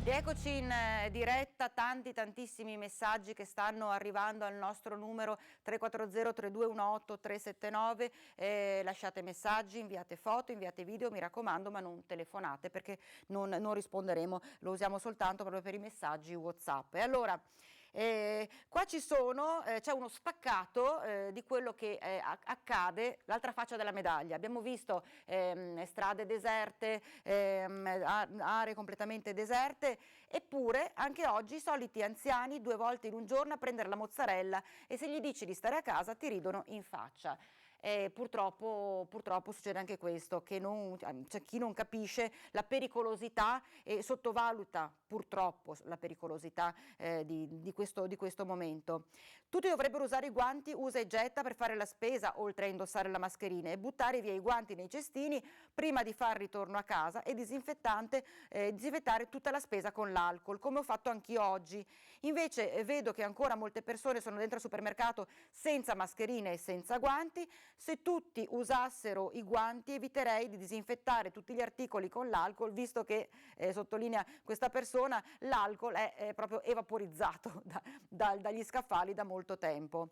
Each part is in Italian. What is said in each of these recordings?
Rieccoci in diretta, tantissimi messaggi che stanno arrivando al nostro numero 340 3218 379, lasciate messaggi, inviate foto, inviate video, mi raccomando, ma non telefonate perché non risponderemo, lo usiamo soltanto proprio per i messaggi WhatsApp. E allora, qua c'è uno spaccato di quello che accade, l'altra faccia della medaglia. Abbiamo visto strade deserte, aree completamente deserte, eppure anche oggi i soliti anziani 2 volte in un giorno a prendere la mozzarella e se gli dici di stare a casa ti ridono in faccia. Purtroppo succede anche questo, che c'è chi non capisce la pericolosità e sottovaluta purtroppo la pericolosità di questo momento. Tutti dovrebbero usare i guanti usa e getta per fare la spesa, oltre a indossare la mascherina, e buttare via i guanti nei cestini prima di far ritorno a casa e disinfettare tutta la spesa con l'alcol, come ho fatto anch'io oggi. Invece vedo che ancora molte persone sono dentro al supermercato senza mascherine e senza guanti. Se tutti usassero i guanti eviterei di disinfettare tutti gli articoli con l'alcol, visto che, sottolinea questa persona, l'alcol è proprio evaporizzato dagli scaffali da molto tempo.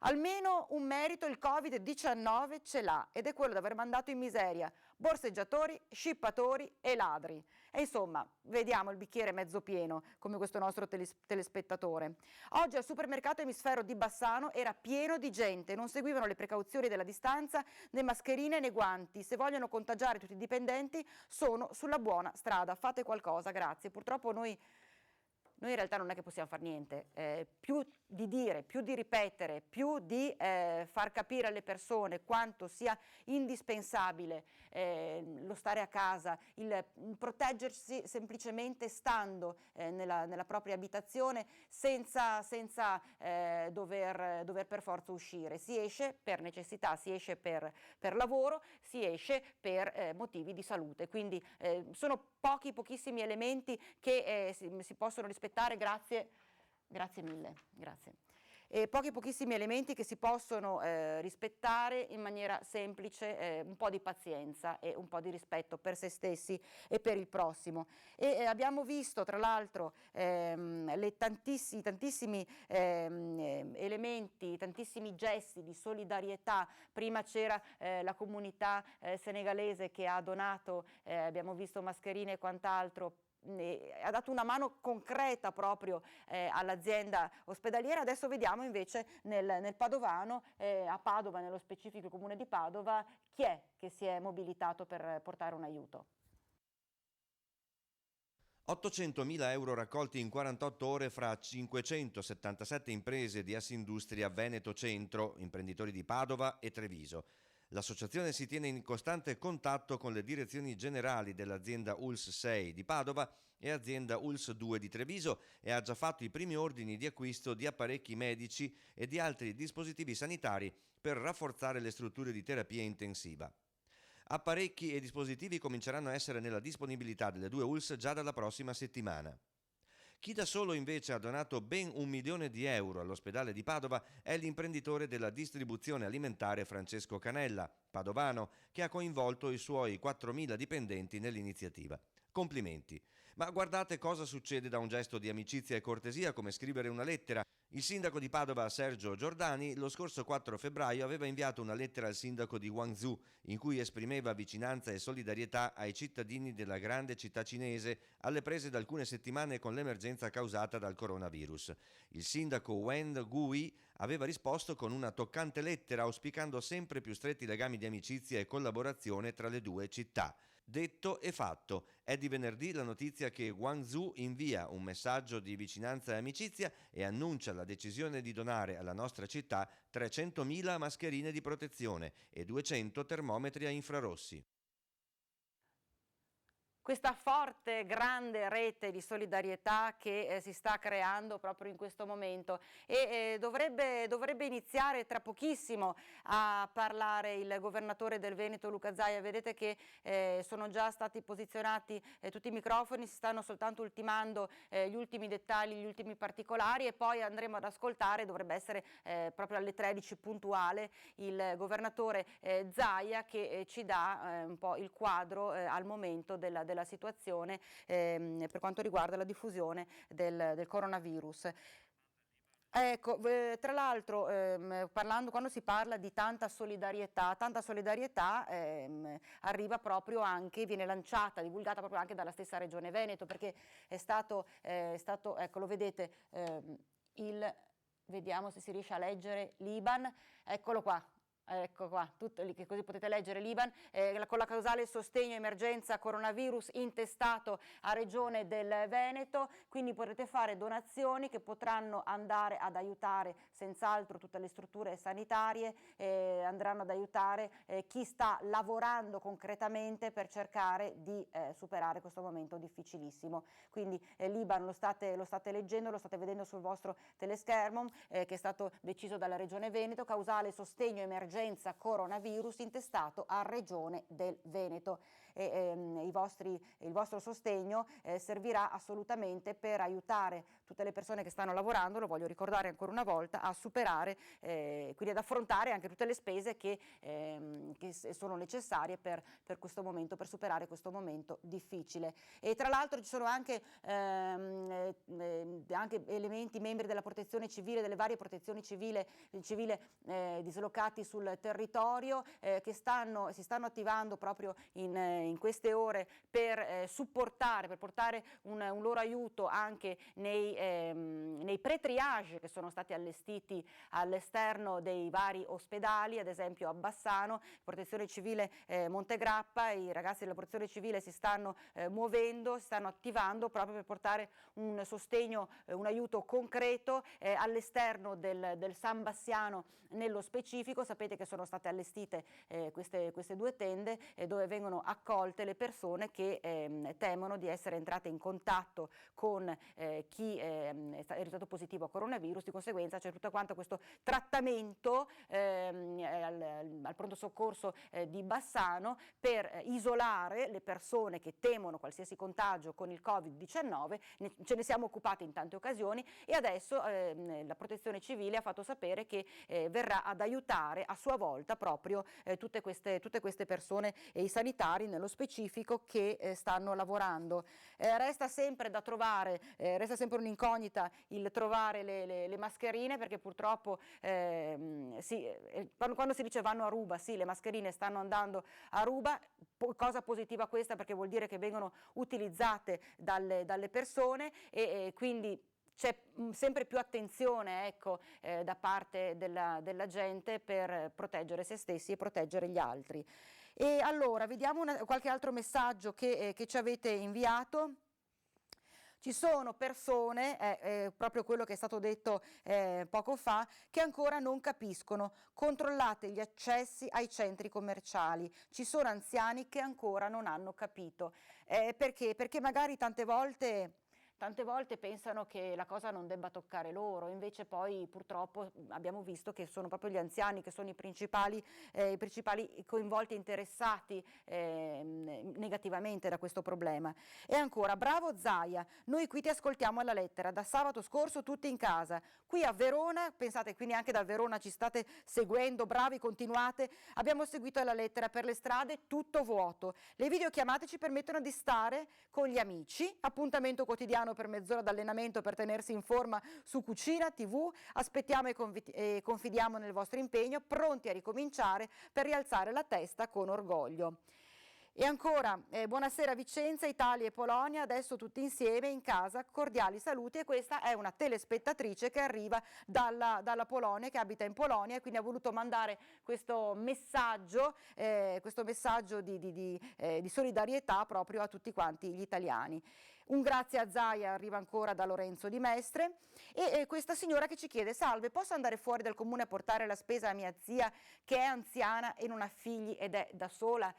Almeno un merito il Covid-19 ce l'ha, ed è quello di aver mandato in miseria borseggiatori, scippatori e ladri. E insomma, vediamo il bicchiere mezzo pieno, come questo nostro telespettatore. Oggi al supermercato Emisfero di Bassano era pieno di gente, non seguivano le precauzioni della distanza, né mascherine né guanti. Se vogliono contagiare tutti i dipendenti sono sulla buona strada, fate qualcosa, grazie. Purtroppo noi in realtà non è che possiamo fare niente, più di dire, più di ripetere, più di far capire alle persone quanto sia indispensabile lo stare a casa, il proteggersi semplicemente stando nella propria abitazione senza dover per forza uscire. Si esce per necessità, si esce per lavoro, si esce per motivi di salute. Quindi sono pochissimi elementi che si possono rispettare. Grazie mille, grazie. Pochissimi elementi che si possono rispettare in maniera semplice, un po' di pazienza e un po' di rispetto per se stessi e per il prossimo. Abbiamo visto tra l'altro tantissimi elementi, tantissimi gesti di solidarietà. Prima c'era la comunità senegalese che ha donato, abbiamo visto mascherine e quant'altro, ha dato una mano concreta proprio all'azienda ospedaliera. Adesso vediamo invece nel Padovano, a Padova, nello specifico comune di Padova, chi è che si è mobilitato per portare un aiuto. 800.000 euro raccolti in 48 ore fra 577 imprese di Assindustria Veneto Centro, imprenditori di Padova e Treviso. L'associazione si tiene in costante contatto con le direzioni generali dell'azienda ULS 6 di Padova e azienda ULS 2 di Treviso e ha già fatto i primi ordini di acquisto di apparecchi medici e di altri dispositivi sanitari per rafforzare le strutture di terapia intensiva. Apparecchi e dispositivi cominceranno a essere nella disponibilità delle due ULS già dalla prossima settimana. Chi da solo invece ha donato ben 1 milione di euro all'ospedale di Padova è l'imprenditore della distribuzione alimentare Francesco Canella, padovano, che ha coinvolto i suoi 4.000 dipendenti nell'iniziativa. Complimenti. Ma guardate cosa succede da un gesto di amicizia e cortesia come scrivere una lettera. Il sindaco di Padova, Sergio Giordani, lo scorso 4 febbraio aveva inviato una lettera al sindaco di Guangzhou in cui esprimeva vicinanza e solidarietà ai cittadini della grande città cinese alle prese da alcune settimane con l'emergenza causata dal coronavirus. Il sindaco Wen Gui aveva risposto con una toccante lettera auspicando sempre più stretti legami di amicizia e collaborazione tra le due città. Detto e fatto, è di venerdì la notizia che Guangzhou invia un messaggio di vicinanza e amicizia e annuncia la decisione di donare alla nostra città 300.000 mascherine di protezione e 200 termometri a infrarossi. Questa forte, grande rete di solidarietà che si sta creando proprio in questo momento e dovrebbe iniziare tra pochissimo a parlare il governatore del Veneto Luca Zaia. Vedete che sono già stati posizionati tutti i microfoni, si stanno soltanto ultimando gli ultimi dettagli, gli ultimi particolari e poi andremo ad ascoltare, dovrebbe essere proprio alle 13 puntuale, il governatore Zaia che ci dà un po' il quadro al momento della della situazione per quanto riguarda la diffusione del coronavirus. Ecco, tra l'altro, quando si parla di tanta solidarietà arriva proprio anche, viene lanciata, divulgata proprio anche dalla stessa Regione Veneto, perché è stato ecco, lo vedete, vediamo se si riesce a leggere l'IBAN, eccolo qua. Ecco qua, tutto lì, che così potete leggere l'IBAN, con la causale sostegno emergenza coronavirus intestato a Regione del Veneto, quindi potrete fare donazioni che potranno andare ad aiutare senz'altro tutte le strutture sanitarie, andranno ad aiutare chi sta lavorando concretamente per cercare di superare questo momento difficilissimo. Quindi l'IBAN lo state leggendo, lo state vedendo sul vostro teleschermo, che è stato deciso dalla Regione Veneto, causale sostegno emergenza coronavirus intestato a Regione del Veneto. Il vostro sostegno servirà assolutamente per aiutare tutte le persone che stanno lavorando, lo voglio ricordare ancora una volta, a superare, quindi ad affrontare anche tutte le spese che sono necessarie per questo momento, per superare questo momento difficile. E tra l'altro ci sono anche elementi, membri della protezione civile, delle varie protezioni civile dislocati sul territorio, che si stanno attivando proprio in queste ore per supportare, per portare un loro aiuto anche nei pre-triage che sono stati allestiti all'esterno dei vari ospedali, ad esempio a Bassano, Protezione Civile Montegrappa. I ragazzi della Protezione Civile si stanno muovendo, si stanno attivando proprio per portare un sostegno, un aiuto concreto all'esterno del San Bassiano nello specifico. Sapete che sono state allestite queste due tende dove vengono accolte le persone che temono di essere entrate in contatto con chi è risultato positivo a coronavirus. Di conseguenza c'è tutto quanto questo trattamento al pronto soccorso di Bassano per isolare le persone che temono qualsiasi contagio con il Covid-19. Ce ne siamo occupati in tante occasioni e adesso la Protezione Civile ha fatto sapere che verrà ad aiutare a sua volta proprio tutte queste persone e i sanitari nello specifico che stanno lavorando. Resta sempre da trovare, resta sempre un'incognita il trovare le mascherine, perché purtroppo quando si dice vanno a ruba, sì, le mascherine stanno andando a ruba, cosa positiva questa, perché vuol dire che vengono utilizzate dalle persone e quindi c'è sempre più attenzione, ecco, da parte della gente per proteggere se stessi e proteggere gli altri. E allora vediamo qualche altro messaggio che ci avete inviato. Ci sono persone, proprio quello che è stato detto poco fa, che ancora non capiscono. Controllate gli accessi ai centri commerciali. Ci sono anziani che ancora non hanno capito. Perché? Perché magari tante volte pensano che la cosa non debba toccare loro, invece poi purtroppo abbiamo visto che sono proprio gli anziani che sono i principali coinvolti e interessati negativamente da questo problema. E ancora, bravo Zaia, noi qui ti ascoltiamo alla lettera, da sabato scorso tutti in casa, qui a Verona, pensate, quindi anche da Verona ci state seguendo, bravi, continuate, abbiamo seguito alla lettera, per le strade tutto vuoto, le videochiamate ci permettono di stare con gli amici, appuntamento quotidiano per mezz'ora d'allenamento per tenersi in forma su cucina, TV, aspettiamo e confidiamo nel vostro impegno, pronti a ricominciare per rialzare la testa con orgoglio. E ancora, buonasera Vicenza, Italia e Polonia, adesso tutti insieme in casa, cordiali saluti. E questa è una telespettatrice che arriva dalla Polonia, che abita in Polonia, e quindi ha voluto mandare questo messaggio di solidarietà proprio a tutti quanti gli italiani. Un grazie a Zaia arriva ancora da Lorenzo di Mestre e questa signora che ci chiede: salve, posso andare fuori dal comune a portare la spesa a mia zia che è anziana e non ha figli ed è da sola?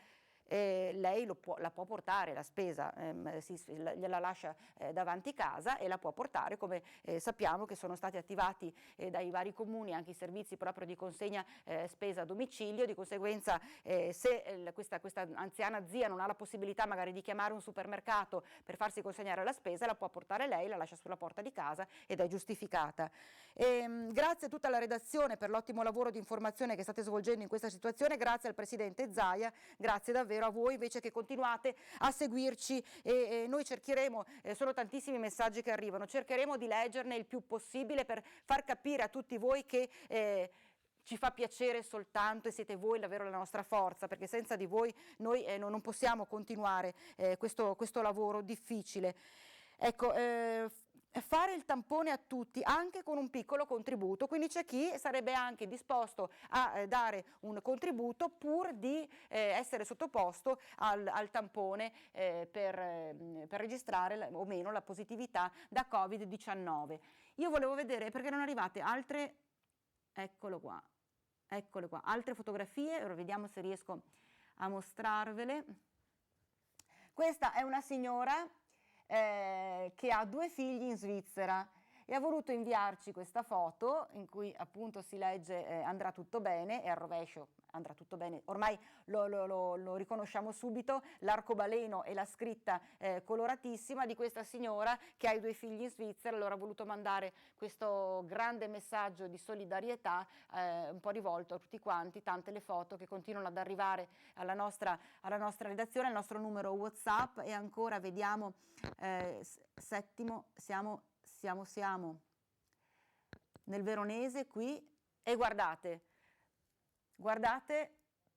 Lei la può portare la spesa, gliela lascia davanti casa e la può portare, come sappiamo che sono stati attivati dai vari comuni anche i servizi proprio di consegna spesa a domicilio. Di conseguenza se questa anziana zia non ha la possibilità magari di chiamare un supermercato per farsi consegnare la spesa, la può portare lei, la lascia sulla porta di casa ed è giustificata. Grazie a tutta la redazione per l'ottimo lavoro di informazione che state svolgendo in questa situazione, grazie al Presidente Zaia, grazie davvero spero a voi invece che continuate a seguirci e noi cercheremo, sono tantissimi messaggi che arrivano, cercheremo di leggerne il più possibile per far capire a tutti voi che ci fa piacere soltanto e siete voi davvero la nostra forza, perché senza di voi noi non possiamo continuare questo lavoro difficile. Ecco, fare il tampone a tutti anche con un piccolo contributo, quindi c'è chi sarebbe anche disposto a dare un contributo pur di essere sottoposto al tampone per registrare o meno la positività da Covid-19. Io volevo vedere perché erano arrivate altre, eccole qua, altre fotografie, ora vediamo se riesco a mostrarvele. Questa è una signora che ha 2 figli in Svizzera e ha voluto inviarci questa foto in cui appunto si legge andrà tutto bene e al rovescio andrà tutto bene, ormai lo riconosciamo subito, l'arcobaleno e la scritta coloratissima di questa signora che ha i 2 figli in Svizzera. Allora ha voluto mandare questo grande messaggio di solidarietà un po' rivolto a tutti quanti, tante le foto che continuano ad arrivare alla nostra redazione, al nostro numero WhatsApp. E ancora vediamo Settimo, siamo nel Veronese qui e guardate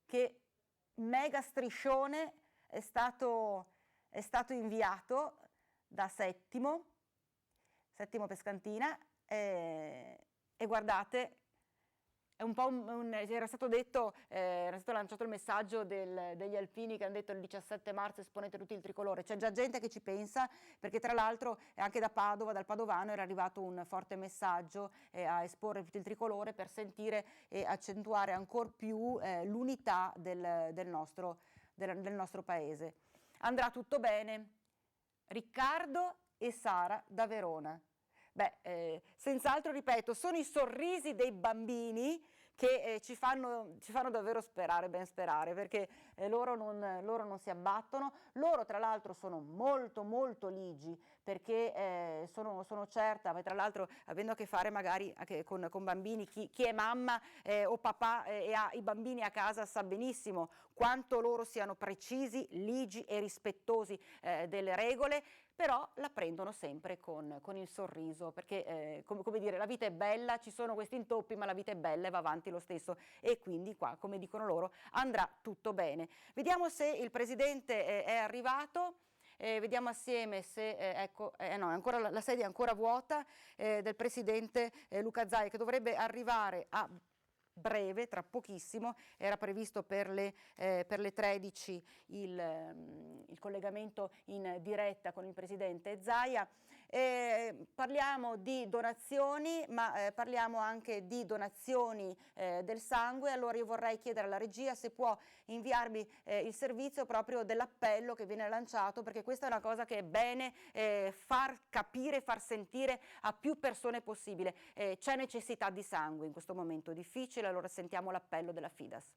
che mega striscione è stato inviato da Settimo Pescantina e guardate, è un po' era stato detto, era stato lanciato il messaggio degli alpini che hanno detto il 17 marzo esponete tutti il tricolore. C'è già gente che ci pensa, perché tra l'altro anche da Padova, dal padovano, era arrivato un forte messaggio a esporre tutto il tricolore per sentire e accentuare ancor più l'unità del nostro paese. Andrà tutto bene. Riccardo e Sara da Verona. Beh, senz'altro, ripeto, sono i sorrisi dei bambini che ci fanno davvero ben sperare, perché loro non si abbattono. Loro tra l'altro sono molto ligi, perché sono certa, ma tra l'altro avendo a che fare magari anche con bambini, chi è mamma o papà e ha i bambini a casa sa benissimo quanto loro siano precisi, ligi e rispettosi delle regole, però la prendono sempre con il sorriso, perché come dire, la vita è bella, ci sono questi intoppi, ma la vita è bella e va avanti lo stesso, e quindi qua, come dicono loro, andrà tutto bene. Vediamo se il Presidente è arrivato. Vediamo assieme se, ecco, no, ancora la sedia è ancora vuota, del Presidente Luca Zaia, che dovrebbe arrivare a breve, tra pochissimo. Era previsto per le 13 il collegamento in diretta con il Presidente Zaia. Parliamo di donazioni, ma parliamo anche di donazioni del sangue. Allora io vorrei chiedere alla regia se può inviarmi il servizio proprio dell'appello che viene lanciato, perché questa è una cosa che è bene far capire, far sentire a più persone possibile. C'è necessità di sangue in questo momento difficile, allora sentiamo l'appello della Fidas.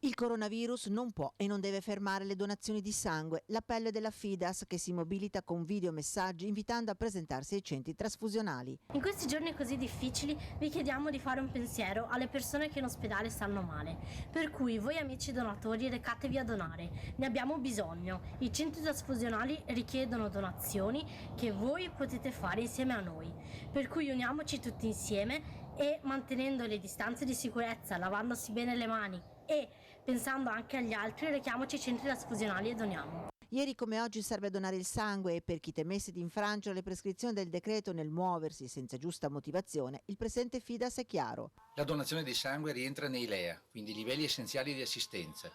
Il coronavirus non può e non deve fermare le donazioni di sangue. L'appello è della Fidas, che si mobilita con videomessaggi invitando a presentarsi ai centri trasfusionali. In questi giorni così difficili vi chiediamo di fare un pensiero alle persone che in ospedale stanno male. Per cui voi amici donatori recatevi a donare. Ne abbiamo bisogno. I centri trasfusionali richiedono donazioni che voi potete fare insieme a noi. Per cui uniamoci tutti insieme e mantenendo le distanze di sicurezza, lavandosi bene le mani e pensando anche agli altri, rechiamoci ai centri trasfusionali e doniamo. Ieri come oggi serve donare il sangue e per chi temesse di infrangere le prescrizioni del decreto nel muoversi senza giusta motivazione, il presidente Fidas è chiaro. La donazione di sangue rientra nei LEA, quindi livelli essenziali di assistenza.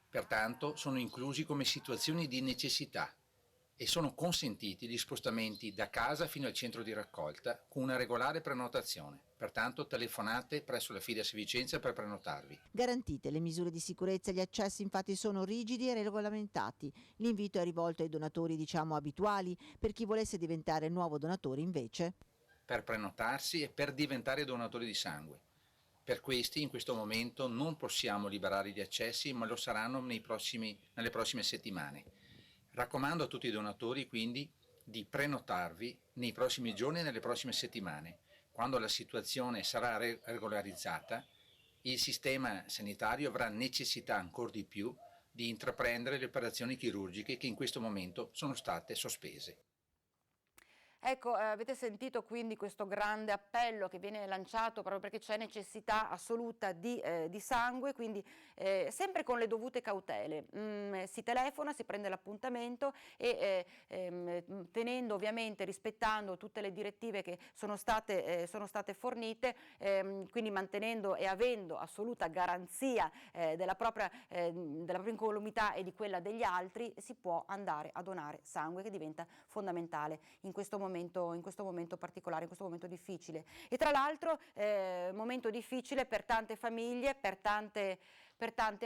Pertanto sono inclusi come situazioni di necessità e sono consentiti gli spostamenti da casa fino al centro di raccolta con una regolare prenotazione. Pertanto telefonate presso la Fidas Vicenza per prenotarvi. Garantite le misure di sicurezza, gli accessi infatti sono rigidi e regolamentati. L'invito è rivolto ai donatori abituali, per chi volesse diventare nuovo donatore invece. Per prenotarsi e per diventare donatori di sangue. Per questi in questo momento non possiamo liberare gli accessi, ma lo saranno nelle prossime settimane. Raccomando a tutti i donatori quindi di prenotarvi nei prossimi giorni e nelle prossime settimane, quando la situazione sarà regolarizzata il sistema sanitario avrà necessità ancora di più di intraprendere le operazioni chirurgiche che in questo momento sono state sospese. Ecco, avete sentito quindi questo grande appello che viene lanciato proprio perché c'è necessità assoluta di sangue, quindi sempre con le dovute cautele. Si telefona, si prende l'appuntamento e tenendo ovviamente, rispettando tutte le direttive che sono state fornite, quindi mantenendo e avendo assoluta garanzia della propria incolumità e di quella degli altri, si può andare a donare sangue, che diventa fondamentale in questo momento particolare, in questo momento difficile. E tra l'altro momento difficile per tante famiglie, per tante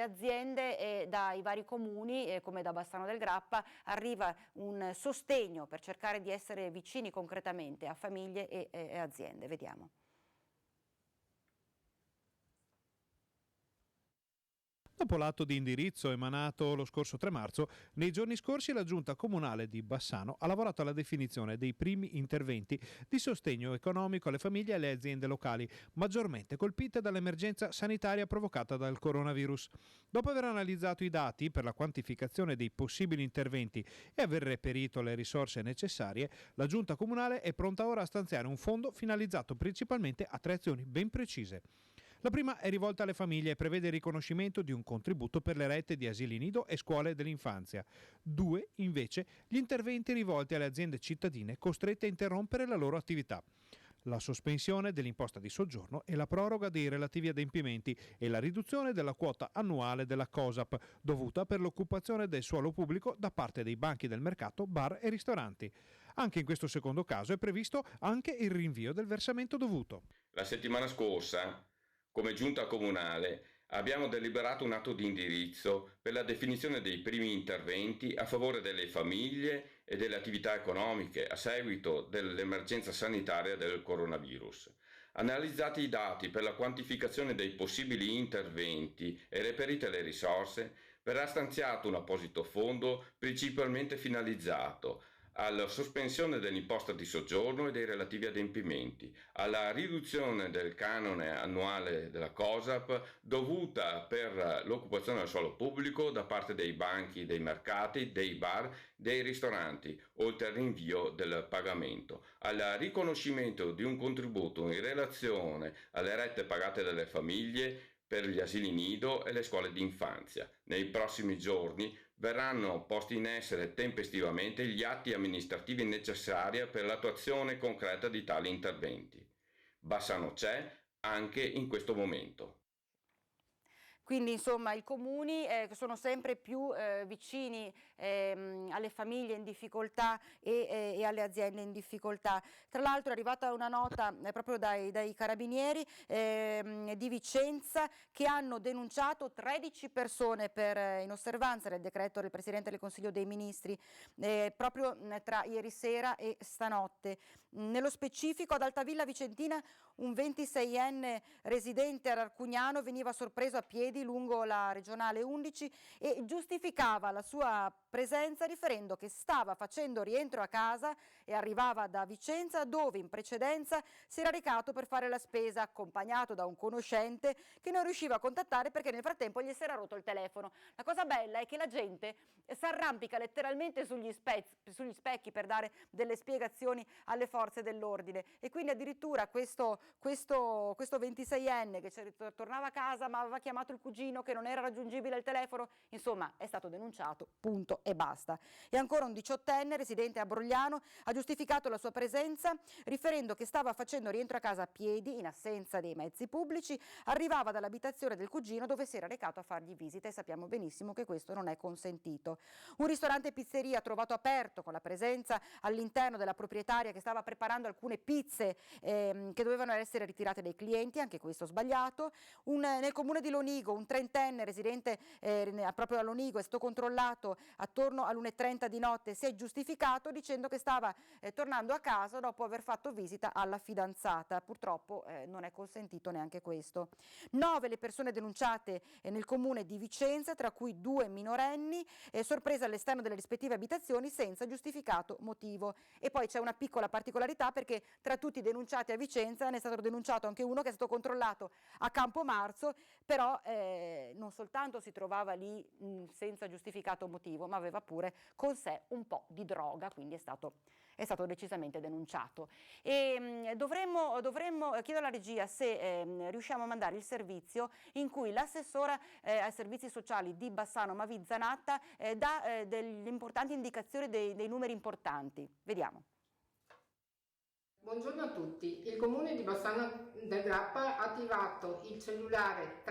aziende, e dai vari comuni come da Bassano del Grappa arriva un sostegno per cercare di essere vicini concretamente a famiglie e aziende. Vediamo. Dopo l'atto di indirizzo emanato lo scorso 3 marzo, nei giorni scorsi la Giunta Comunale di Bassano ha lavorato alla definizione dei primi interventi di sostegno economico alle famiglie e alle aziende locali, maggiormente colpite dall'emergenza sanitaria provocata dal coronavirus. Dopo aver analizzato i dati per la quantificazione dei possibili interventi e aver reperito le risorse necessarie, la Giunta Comunale è pronta ora a stanziare un fondo finalizzato principalmente a 3 azioni ben precise. La prima è rivolta alle famiglie e prevede il riconoscimento di un contributo per le rette di asili nido e scuole dell'infanzia. 2, invece, gli interventi rivolti alle aziende cittadine costrette a interrompere la loro attività. La sospensione dell'imposta di soggiorno e la proroga dei relativi adempimenti e la riduzione della quota annuale della COSAP dovuta per l'occupazione del suolo pubblico da parte dei banchi del mercato, bar e ristoranti. Anche in questo secondo caso è previsto anche il rinvio del versamento dovuto. La settimana scorsa, come Giunta Comunale, abbiamo deliberato un atto di indirizzo per la definizione dei primi interventi a favore delle famiglie e delle attività economiche a seguito dell'emergenza sanitaria del coronavirus. Analizzati i dati per la quantificazione dei possibili interventi e reperite le risorse, verrà stanziato un apposito fondo principalmente finalizzato alla sospensione dell'imposta di soggiorno e dei relativi adempimenti, alla riduzione del canone annuale della COSAP dovuta per l'occupazione del suolo pubblico da parte dei banchi, dei mercati, dei bar, dei ristoranti, oltre al rinvio del pagamento, al riconoscimento di un contributo in relazione alle rette pagate dalle famiglie per gli asili nido e le scuole di infanzia. Nei prossimi giorni verranno posti in essere tempestivamente gli atti amministrativi necessari per l'attuazione concreta di tali interventi. Bassano c'è anche in questo momento. Quindi insomma i comuni sono sempre più vicini alle famiglie in difficoltà e alle aziende in difficoltà. Tra l'altro è arrivata una nota proprio dai carabinieri di Vicenza che hanno denunciato 13 persone per inosservanza del decreto del Presidente del Consiglio dei Ministri proprio tra ieri sera e stanotte. Nello specifico ad Altavilla Vicentina un 26enne residente a Arcugnano veniva sorpreso a piedi lungo la regionale 11 e giustificava la sua presenza riferendo che stava facendo rientro a casa e arrivava da Vicenza, dove in precedenza si era recato per fare la spesa accompagnato da un conoscente che non riusciva a contattare perché nel frattempo gli si era rotto il telefono. La cosa bella è che la gente si arrampica letteralmente sugli specchi per dare delle spiegazioni alle forze dell'ordine, e quindi addirittura questo 26enne che tornava a casa ma aveva chiamato il cugino che non era raggiungibile al telefono, insomma è stato denunciato, punto e basta. E ancora un 18enne residente a Brogliano ha giustificato la sua presenza riferendo che stava facendo rientro a casa a piedi in assenza dei mezzi pubblici, arrivava dall'abitazione del cugino dove si era recato a fargli visita, e sappiamo benissimo che questo non è consentito. Un ristorante pizzeria trovato aperto con la presenza all'interno della proprietaria che stava preparando alcune pizze che dovevano essere ritirate dai clienti, anche questo sbagliato. Nel comune di Lonigo un trentenne residente proprio a Lonigo è stato controllato attorno all'1:30 di notte, si è giustificato dicendo che stava tornando a casa dopo aver fatto visita alla fidanzata. Purtroppo non è consentito neanche questo. 9 le persone denunciate nel comune di Vicenza, tra cui 2 minorenni, sorprese all'esterno delle rispettive abitazioni senza giustificato motivo. E poi c'è una piccola particolarità, perché tra tutti i denunciati a Vicenza ne è stato denunciato anche uno che è stato controllato a Campomarzo, però non soltanto si trovava lì senza giustificato motivo, ma aveva pure con sé un po' di droga, quindi è stato decisamente denunciato. E dovremmo chiedere alla regia se riusciamo a mandare il servizio in cui l'assessora ai servizi sociali di Bassano Mavi Zanatta dà delle importanti indicazioni, dei numeri importanti. Vediamo. Buongiorno a tutti. Il comune di Bassano del Grappa ha attivato il cellulare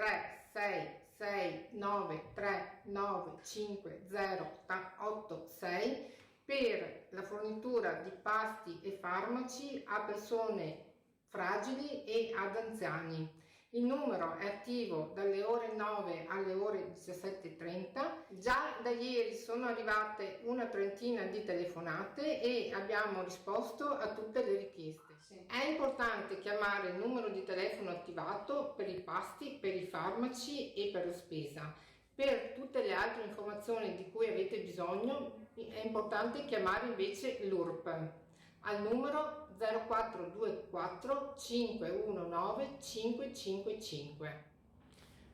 36693950886 per la fornitura di pasti e farmaci a persone fragili e ad anziani. Il numero è attivo dalle ore 9 alle ore 17:30. Già da ieri sono arrivate una trentina di telefonate e abbiamo risposto a tutte le richieste. È importante chiamare il numero di telefono attivato per i pasti, per i farmaci e per la spesa. Per tutte le altre informazioni di cui avete bisogno è importante chiamare invece l'URP al numero 0424 519 555.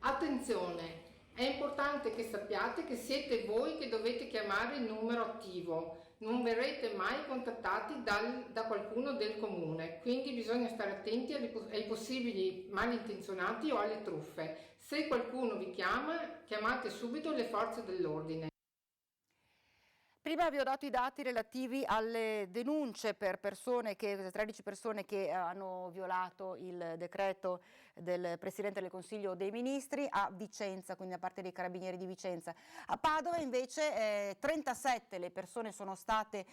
Attenzione, è importante che sappiate che siete voi che dovete chiamare il numero attivo, non verrete mai contattati da qualcuno del comune, quindi bisogna stare attenti ai possibili malintenzionati o alle truffe. Se qualcuno vi chiama, chiamate subito le forze dell'ordine. Prima vi ho dato i dati relativi alle denunce per 13 persone che hanno violato il decreto del Presidente del Consiglio dei Ministri a Vicenza, quindi da parte dei Carabinieri di Vicenza. A Padova invece 37 le persone sono state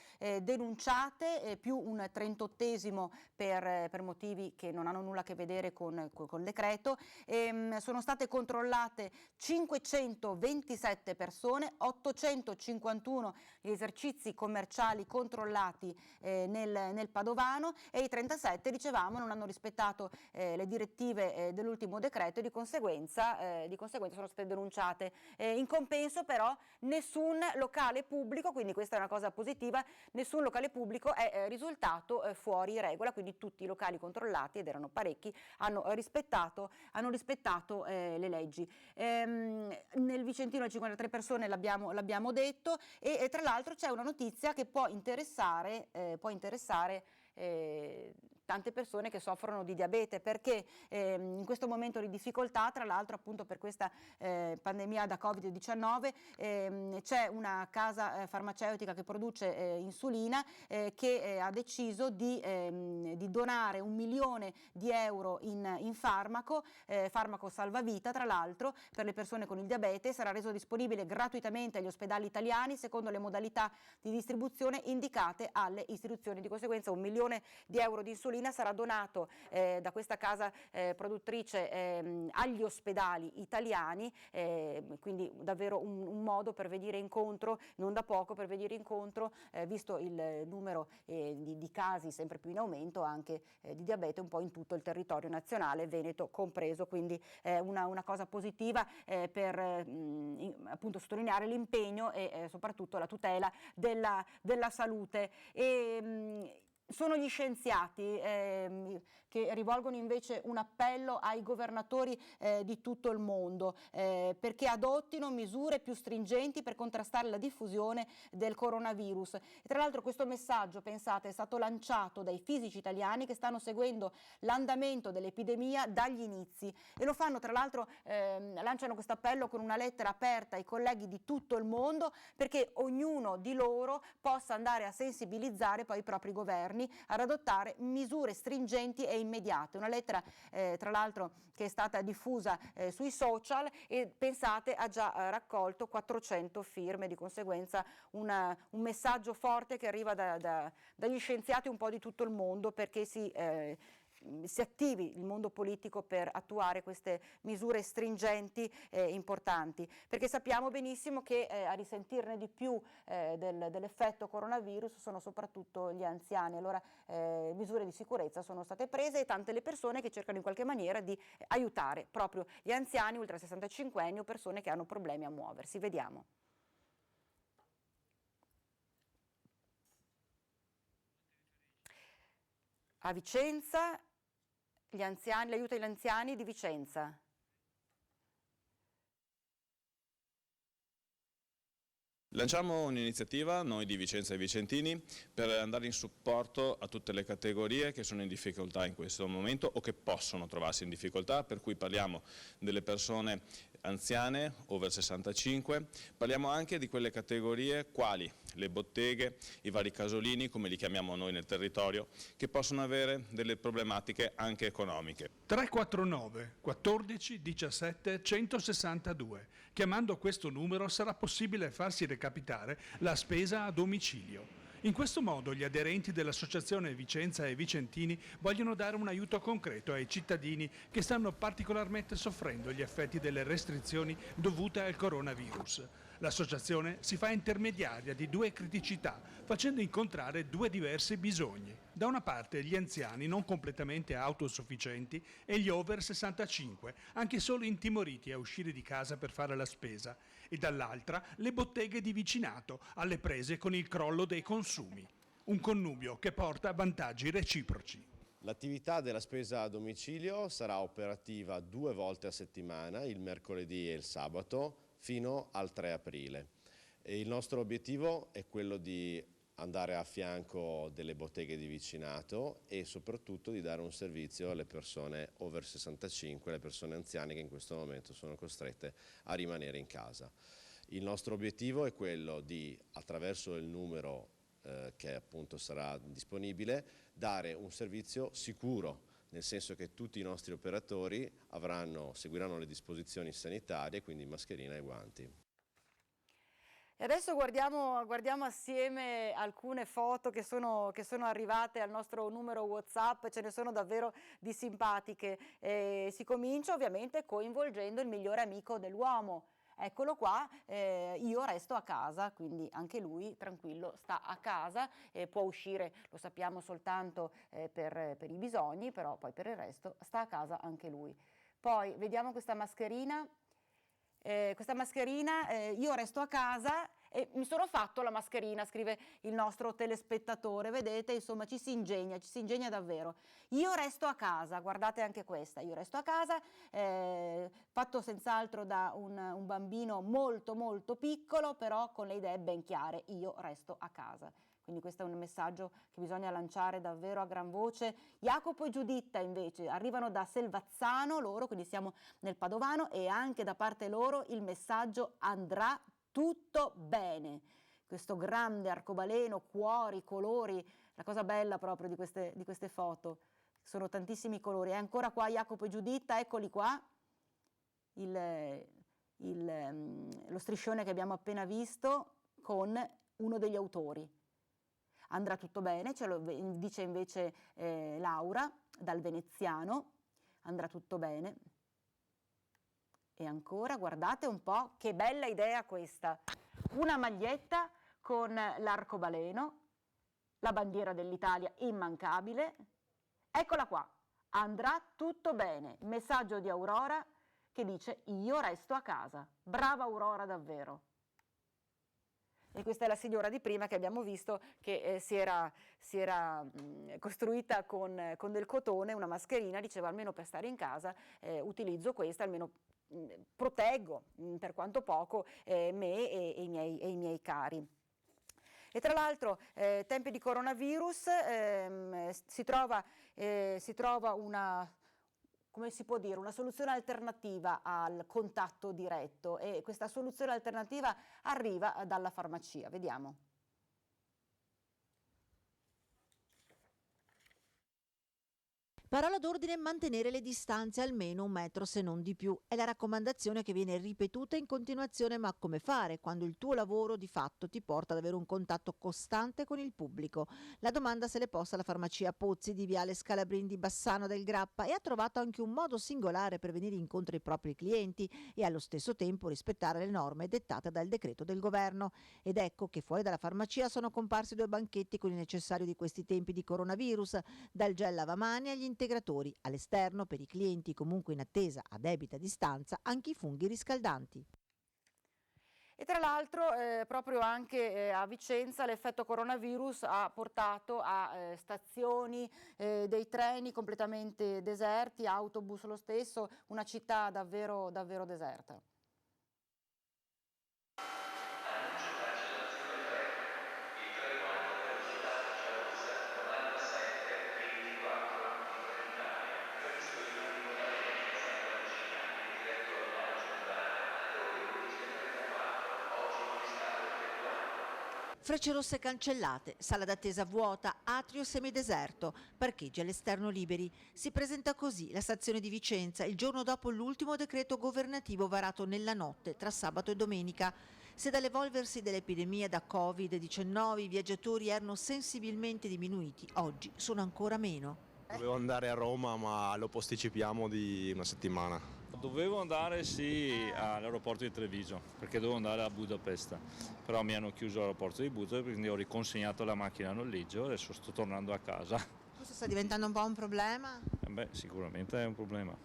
denunciate, più un 38esimo per motivi che non hanno nulla a che vedere con il decreto. Sono state controllate 527 persone, 851 gli esercizi commerciali controllati nel Padovano, e i 37, dicevamo, non hanno rispettato le direttive dell'ultimo decreto e di conseguenza sono state denunciate. In compenso però nessun locale pubblico, quindi questa è una cosa positiva, nessun locale pubblico è risultato fuori regola, quindi tutti i locali controllati, ed erano parecchi, hanno rispettato le leggi. Nel Vicentino 53 persone l'abbiamo detto, e tra l'altro c'è una notizia che può interessare tante persone che soffrono di diabete, perché in questo momento di difficoltà, tra l'altro appunto per questa pandemia da Covid-19, c'è una casa farmaceutica che produce insulina che ha deciso di donare 1 milione di euro in farmaco salvavita, tra l'altro, per le persone con il diabete. Sarà reso disponibile gratuitamente agli ospedali italiani secondo le modalità di distribuzione indicate alle istituzioni. Di conseguenza 1 milione di euro di insulina sarà donato da questa casa produttrice agli ospedali italiani, quindi davvero un modo per venire incontro, non da poco, per venire incontro, visto il numero di casi sempre più in aumento anche di diabete un po' in tutto il territorio nazionale, Veneto compreso, quindi una cosa positiva per appunto sottolineare l'impegno e soprattutto la tutela della salute. Sono gli scienziati che rivolgono invece un appello ai governatori di tutto il mondo perché adottino misure più stringenti per contrastare la diffusione del coronavirus. E tra l'altro questo messaggio, pensate, è stato lanciato dai fisici italiani che stanno seguendo l'andamento dell'epidemia dagli inizi, e lo fanno, tra l'altro lanciano questo appello con una lettera aperta ai colleghi di tutto il mondo, perché ognuno di loro possa andare a sensibilizzare poi i propri governi ad adottare misure stringenti e immediate. Una lettera tra l'altro che è stata diffusa sui social, e pensate ha già raccolto 400 firme, di conseguenza un messaggio forte che arriva dagli scienziati un po' di tutto il mondo, perché si si attivi il mondo politico per attuare queste misure stringenti e importanti, perché sappiamo benissimo che a risentirne di più dell'effetto coronavirus sono soprattutto gli anziani. Allora misure di sicurezza sono state prese e tante le persone che cercano in qualche maniera di aiutare proprio gli anziani, ultra 65 anni o persone che hanno problemi a muoversi. Vediamo. A Vicenza, l'aiuto agli anziani di Vicenza. Lanciamo un'iniziativa, noi di Vicenza e Vicentini, per andare in supporto a tutte le categorie che sono in difficoltà in questo momento o che possono trovarsi in difficoltà, per cui parliamo delle persone anziane, over 65, parliamo anche di quelle categorie quali le botteghe, i vari casolini, come li chiamiamo noi nel territorio, che possono avere delle problematiche anche economiche. 349 14 17 162. Chiamando questo numero sarà possibile farsi recapitare la spesa a domicilio. In questo modo gli aderenti dell'Associazione Vicenza e Vicentini vogliono dare un aiuto concreto ai cittadini che stanno particolarmente soffrendo gli effetti delle restrizioni dovute al coronavirus. L'associazione si fa intermediaria di due criticità, facendo incontrare due diversi bisogni. Da una parte gli anziani non completamente autosufficienti e gli over 65, anche solo intimoriti a uscire di casa per fare la spesa, e dall'altra le botteghe di vicinato, alle prese con il crollo dei consumi. Un connubio che porta vantaggi reciproci. L'attività della spesa a domicilio sarà operativa 2 volte a settimana, il mercoledì e il sabato, fino al 3 aprile. E il nostro obiettivo è quello di andare a fianco delle botteghe di vicinato e soprattutto di dare un servizio alle persone over 65, le persone anziane che in questo momento sono costrette a rimanere in casa. Il nostro obiettivo è quello di, attraverso il numero che appunto sarà disponibile, dare un servizio sicuro, nel senso che tutti i nostri operatori seguiranno le disposizioni sanitarie, quindi mascherina e guanti. E adesso guardiamo assieme alcune foto che sono arrivate al nostro numero WhatsApp, ce ne sono davvero di simpatiche. Si comincia ovviamente coinvolgendo il migliore amico dell'uomo. Eccolo qua, io resto a casa, quindi anche lui tranquillo sta a casa, può uscire, lo sappiamo, soltanto per i bisogni, però poi per il resto sta a casa anche lui. Poi vediamo questa mascherina. Io resto a casa e mi sono fatto la mascherina, scrive il nostro telespettatore, vedete, insomma ci si ingegna davvero. Io resto a casa, guardate anche questa, io resto a casa, fatto senz'altro da un bambino molto molto piccolo, però con le idee ben chiare, io resto a casa. Quindi questo è un messaggio che bisogna lanciare davvero a gran voce. Jacopo e Giuditta invece arrivano da Selvazzano, loro, quindi siamo nel Padovano, e anche da parte loro il messaggio andrà tutto bene. Questo grande arcobaleno, cuori, colori, la cosa bella proprio di queste foto. Sono tantissimi colori. E ancora qua Jacopo e Giuditta, eccoli qua, lo striscione che abbiamo appena visto con uno degli autori. Andrà tutto bene, ce lo dice invece Laura dal Veneziano, andrà tutto bene. E ancora, guardate un po' che bella idea questa, una maglietta con l'arcobaleno, la bandiera dell'Italia immancabile, eccola qua, andrà tutto bene, messaggio di Aurora che dice io resto a casa, brava Aurora davvero. E questa è la signora di prima che abbiamo visto che si era costruita con del cotone, una mascherina, diceva almeno per stare in casa utilizzo questa, almeno proteggo per quanto poco me e i miei cari. E tra l'altro, tempi di coronavirus, si trova una, come si può dire, una soluzione alternativa al contatto diretto, e questa soluzione alternativa arriva dalla farmacia. Vediamo. Parola d'ordine: mantenere le distanze almeno 1 metro se non di più. È la raccomandazione che viene ripetuta in continuazione, ma come fare quando il tuo lavoro di fatto ti porta ad avere un contatto costante con il pubblico? La domanda se l'è posta la farmacia Pozzi di Viale Scalabrin di Bassano del Grappa e ha trovato anche un modo singolare per venire incontro ai propri clienti e allo stesso tempo rispettare le norme dettate dal decreto del governo. Ed ecco che fuori dalla farmacia sono comparsi 2 banchetti con il necessario di questi tempi di coronavirus, dal gel lavamani agli integratori, all'esterno per i clienti comunque in attesa a debita distanza anche i funghi riscaldanti. E tra l'altro proprio anche a Vicenza l'effetto coronavirus ha portato a stazioni dei treni completamente deserti, autobus lo stesso, una città davvero deserta. Frecce rosse cancellate, sala d'attesa vuota, atrio semideserto, parcheggi all'esterno liberi. Si presenta così la stazione di Vicenza il giorno dopo l'ultimo decreto governativo varato nella notte tra sabato e domenica. Se dall'evolversi dell'epidemia da Covid-19 i viaggiatori erano sensibilmente diminuiti, oggi sono ancora meno. Dovevo andare a Roma, ma lo posticipiamo di una settimana. Dovevo andare all'aeroporto di Treviso, perché dovevo andare a Budapest, però mi hanno chiuso l'aeroporto di Budapest, quindi ho riconsegnato la macchina a noleggio e adesso sto tornando a casa. Questo sta diventando un po' un problema? Sicuramente è un problema.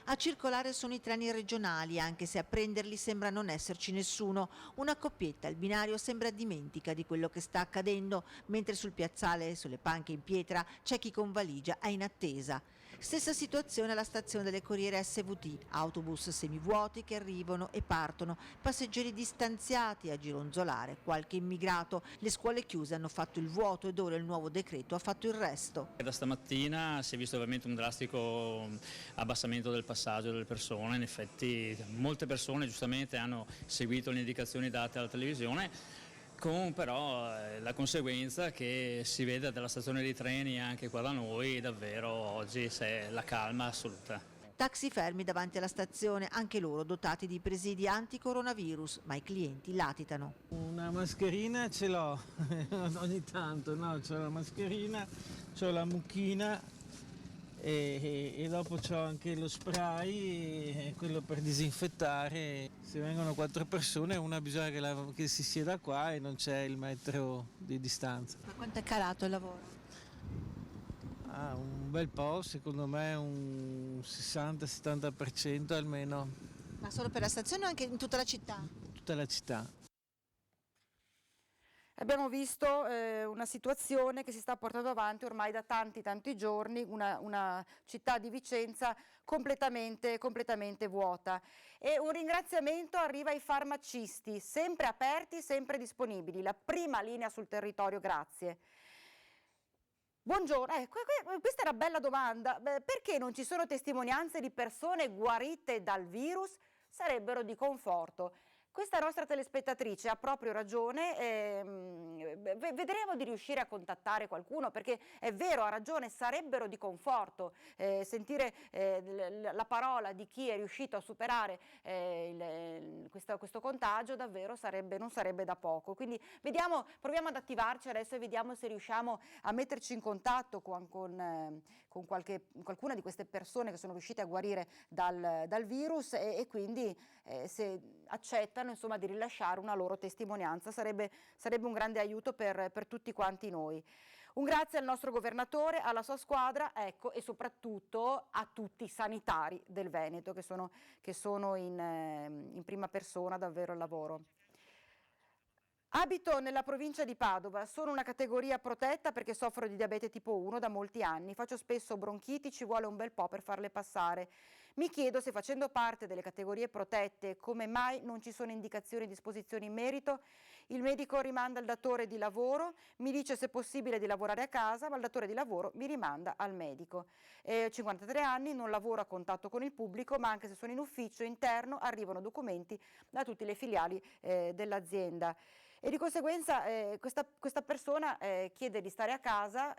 A circolare sono i treni regionali, anche se a prenderli sembra non esserci nessuno. Una coppietta al binario sembra dimentica di quello che sta accadendo, mentre sul piazzale, sulle panche in pietra, c'è chi con valigia è in attesa. Stessa situazione alla stazione delle Corriere SVT, autobus semivuoti che arrivano e partono, passeggeri distanziati a gironzolare, qualche immigrato. Le scuole chiuse hanno fatto il vuoto ed ora il nuovo decreto ha fatto il resto. Da stamattina si è visto veramente un drastico abbassamento del passaggio delle persone, in effetti molte persone giustamente hanno seguito le indicazioni date alla televisione, con però la conseguenza che si vede dalla stazione dei treni anche qua da noi davvero oggi c'è la calma assoluta. Taxi fermi davanti alla stazione, anche loro dotati di presidi anti-coronavirus, ma i clienti latitano. Una mascherina ce l'ho, ogni tanto, no, c'ho la mascherina, c'ho la mucchina e dopo c'ho anche lo spray, quello per disinfettare. Se vengono 4 persone una bisogna che si sieda qua e non c'è il metro di distanza. Ma quanto è calato il lavoro? Un bel po', secondo me un 60-70% almeno. Ma solo per la stazione o anche in tutta la città? Tutta la città. Abbiamo visto una situazione che si sta portando avanti ormai da tanti giorni, una città di Vicenza completamente vuota. E un ringraziamento arriva ai farmacisti, sempre aperti, sempre disponibili, la prima linea sul territorio, grazie. Buongiorno, questa è una bella domanda. Perché non ci sono testimonianze di persone guarite dal virus? Sarebbero di conforto. Questa nostra telespettatrice ha proprio ragione, vedremo di riuscire a contattare qualcuno, perché è vero, ha ragione, sarebbero di conforto sentire la parola di chi è riuscito a superare questo contagio, davvero non sarebbe da poco. Quindi proviamo ad attivarci adesso e vediamo se riusciamo a metterci in contatto con qualcuna di queste persone che sono riuscite a guarire dal virus e quindi se accettano insomma di rilasciare una loro testimonianza, sarebbe un grande aiuto per tutti quanti noi. Un grazie al nostro governatore, alla sua squadra, ecco, e soprattutto a tutti i sanitari del Veneto che sono in prima persona davvero al lavoro. Abito nella provincia di Padova, sono una categoria protetta perché soffro di diabete tipo 1 da molti anni, faccio spesso bronchiti, ci vuole un bel po' per farle passare. Mi chiedo se facendo parte delle categorie protette come mai non ci sono indicazioni e disposizioni in merito. Il medico rimanda il datore di lavoro, mi dice se è possibile di lavorare a casa, ma il datore di lavoro mi rimanda al medico. 53 anni, non lavoro a contatto con il pubblico, ma anche se sono in ufficio interno arrivano documenti da tutte le filiali dell'azienda. E di conseguenza questa persona chiede di stare a casa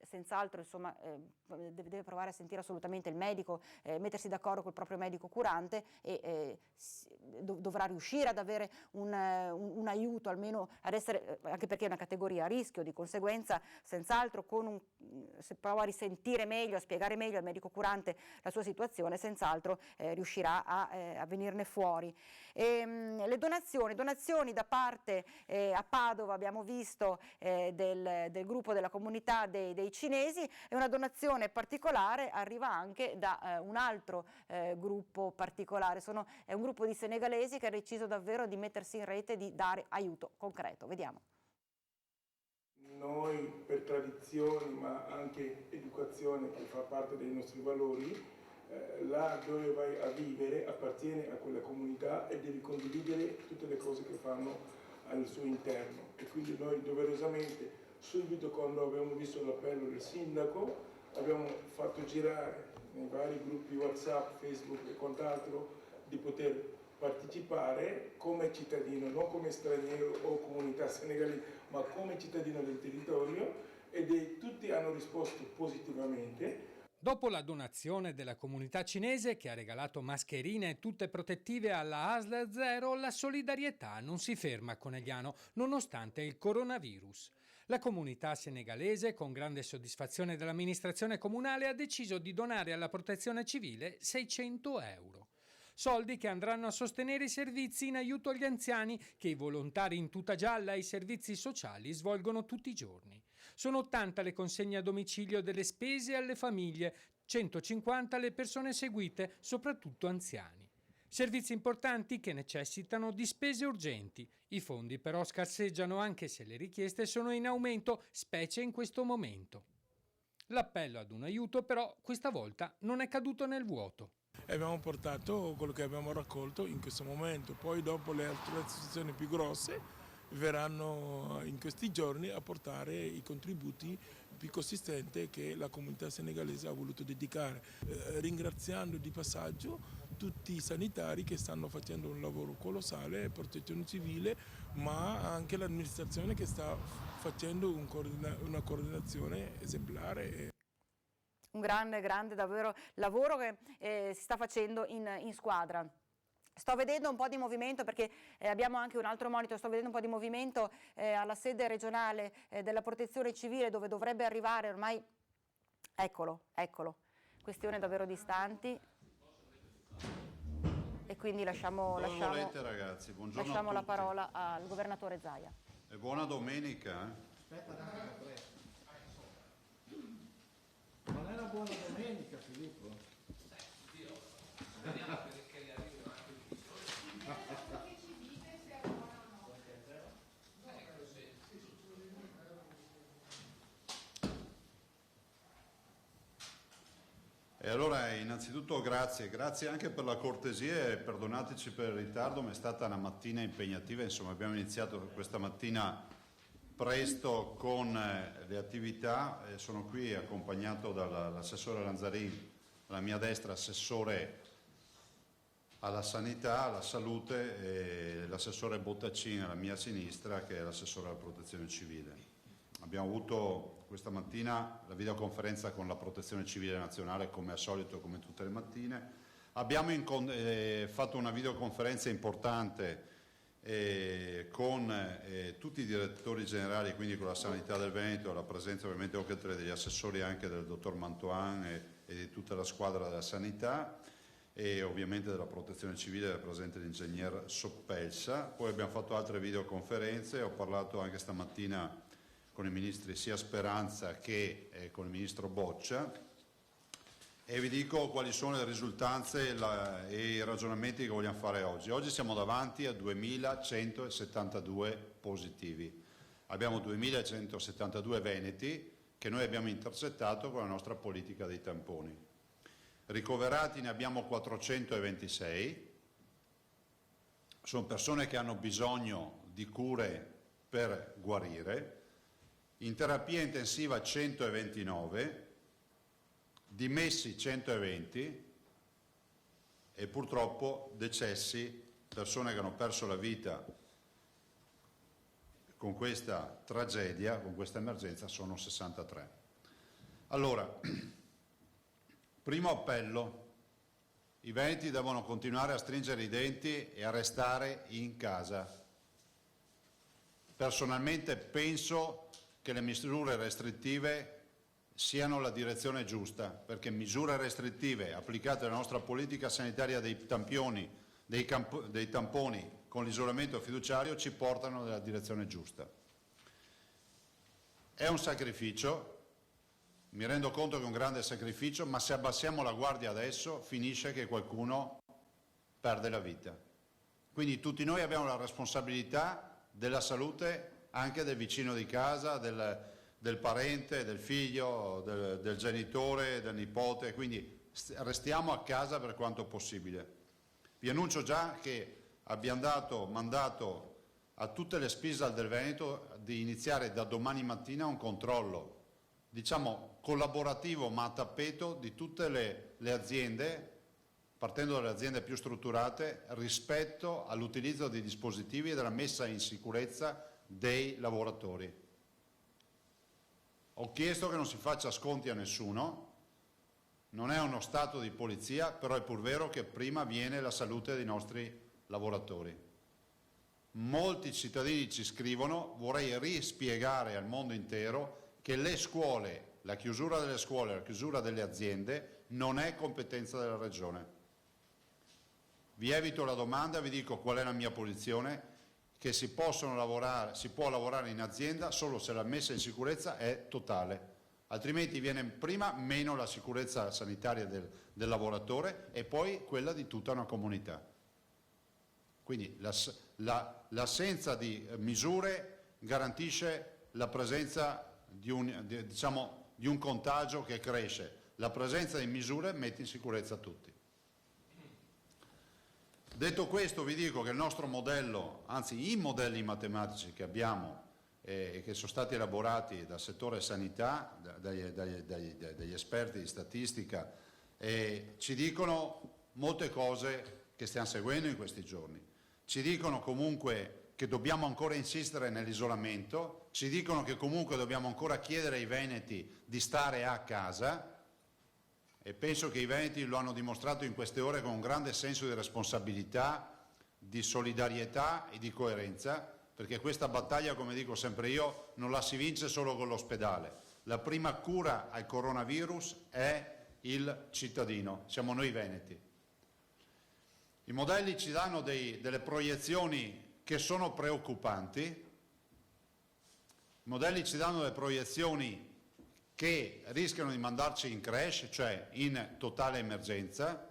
senz'altro insomma, deve provare a sentire assolutamente il medico, mettersi d'accordo col proprio medico curante e dovrà riuscire ad avere un aiuto, almeno ad essere, anche perché è una categoria a rischio, di conseguenza senz'altro se prova a risentire meglio, a spiegare meglio al medico curante la sua situazione, senz'altro riuscirà a venirne fuori. Le donazioni da parte a Padova, abbiamo visto, del gruppo della comunità dei cinesi, e una donazione particolare arriva anche da un altro gruppo particolare. È un gruppo di senegalesi che ha deciso davvero di mettersi in rete e di dare aiuto concreto. Vediamo. Noi per tradizioni ma anche educazione che fa parte dei nostri valori, là dove vai a vivere appartiene a quella comunità e devi condividere tutte le cose che fanno al suo interno, e quindi noi doverosamente subito, quando abbiamo visto l'appello del sindaco, abbiamo fatto girare nei vari gruppi WhatsApp, Facebook e quant'altro di poter partecipare come cittadino, non come straniero o comunità senegalese, ma come cittadino del territorio, e tutti hanno risposto positivamente. Dopo la donazione della comunità cinese, che ha regalato mascherine e tutte protettive alla ASL 0, la solidarietà non si ferma a Conegliano, nonostante il coronavirus. La comunità senegalese, con grande soddisfazione dell'amministrazione comunale, ha deciso di donare alla Protezione Civile 600 euro. Soldi che andranno a sostenere i servizi in aiuto agli anziani che i volontari in tuta gialla e i servizi sociali svolgono tutti i giorni. Sono 80 le consegne a domicilio delle spese alle famiglie, 150 le persone seguite, soprattutto anziani. Servizi importanti che necessitano di spese urgenti. I fondi però scarseggiano, anche se le richieste sono in aumento, specie in questo momento. L'appello ad un aiuto però questa volta non è caduto nel vuoto. E abbiamo portato quello che abbiamo raccolto in questo momento, poi dopo le altre associazioni più grosse verranno in questi giorni a portare i contributi più consistenti che la comunità senegalese ha voluto dedicare, ringraziando di passaggio tutti i sanitari che stanno facendo un lavoro colossale, protezione civile, ma anche l'amministrazione che sta facendo una coordinazione esemplare. Un grande davvero lavoro che si sta facendo in squadra. Sto vedendo un po' di movimento, perché abbiamo anche un altro monitor, sto vedendo un po' di movimento alla sede regionale della Protezione Civile, dove dovrebbe arrivare ormai, eccolo, questione davvero distanti, e quindi lasciamo volete, ragazzi? Buongiorno lasciamo a la tutti. parola al governatore Zaia. E buona domenica. Non è una buona domenica, Filippo? E allora innanzitutto grazie anche per la cortesia, e perdonateci per il ritardo, ma è stata una mattina impegnativa, insomma abbiamo iniziato questa mattina presto con le attività. Sono qui accompagnato dall'assessore Lanzarin, alla mia destra assessore alla sanità, alla salute, e l'assessore Bottacin alla mia sinistra, che è l'assessore alla protezione civile. Abbiamo avuto questa mattina la videoconferenza con la Protezione Civile Nazionale, come al solito, come tutte le mattine. Abbiamo fatto una videoconferenza importante con tutti i direttori generali, quindi con la sanità del Veneto, la presenza ovviamente oltre degli assessori anche del dottor Mantoan e di tutta la squadra della sanità, e ovviamente della protezione civile era presente l'ingegner Soppelsa. Poi abbiamo fatto altre videoconferenze, ho parlato anche stamattina con i ministri sia Speranza che con il ministro Boccia, e vi dico quali sono le risultanze e i ragionamenti che vogliamo fare oggi. Oggi siamo davanti a 2.172 positivi. Abbiamo 2.172 veneti che noi abbiamo intercettato con la nostra politica dei tamponi. Ricoverati ne abbiamo 426, sono persone che hanno bisogno di cure per guarire. In terapia intensiva 129, dimessi 120 e purtroppo decessi, persone che hanno perso la vita con questa tragedia, con questa emergenza, sono 63. Allora, primo appello, i veneti devono continuare a stringere i denti e a restare in casa. Personalmente penso che le misure restrittive siano la direzione giusta, perché misure restrittive applicate alla nostra politica sanitaria dei tamponi con l'isolamento fiduciario ci portano nella direzione giusta. È un sacrificio, mi rendo conto che è un grande sacrificio, ma se abbassiamo la guardia adesso finisce che qualcuno perde la vita. Quindi tutti noi abbiamo la responsabilità della salute anche del vicino di casa, del parente, del figlio, del genitore, del nipote, quindi restiamo a casa per quanto possibile. Vi annuncio già che abbiamo dato mandato a tutte le SPISAL del Veneto di iniziare da domani mattina un controllo, diciamo collaborativo ma a tappeto, di tutte le aziende, partendo dalle aziende più strutturate, rispetto all'utilizzo di dispositivi e della messa in sicurezza dei lavoratori. Ho chiesto che non si faccia sconti a nessuno, non è uno stato di polizia, però è pur vero che prima viene la salute dei nostri lavoratori. Molti cittadini ci scrivono, vorrei rispiegare al mondo intero che le scuole, la chiusura delle scuole, la chiusura delle aziende non è competenza della Regione. Vi evito la domanda, vi dico qual è la mia posizione, che si può lavorare in azienda solo se la messa in sicurezza è totale, altrimenti viene prima meno la sicurezza sanitaria del lavoratore e poi quella di tutta una comunità. Quindi l'assenza di misure garantisce la presenza di un contagio che cresce, la presenza di misure mette in sicurezza tutti. Detto questo vi dico che il nostro modello, anzi i modelli matematici che abbiamo e che sono stati elaborati dal settore sanità, dagli esperti di statistica, ci dicono molte cose che stiamo seguendo in questi giorni. Ci dicono comunque che dobbiamo ancora insistere nell'isolamento, ci dicono che comunque dobbiamo ancora chiedere ai veneti di stare a casa, e penso che i veneti lo hanno dimostrato in queste ore con un grande senso di responsabilità, di solidarietà e di coerenza, perché questa battaglia, come dico sempre io, non la si vince solo con l'ospedale. La prima cura al coronavirus è il cittadino, siamo noi veneti. I modelli ci danno delle proiezioni che sono preoccupanti, i modelli ci danno delle proiezioni che rischiano di mandarci in crash, cioè in totale emergenza.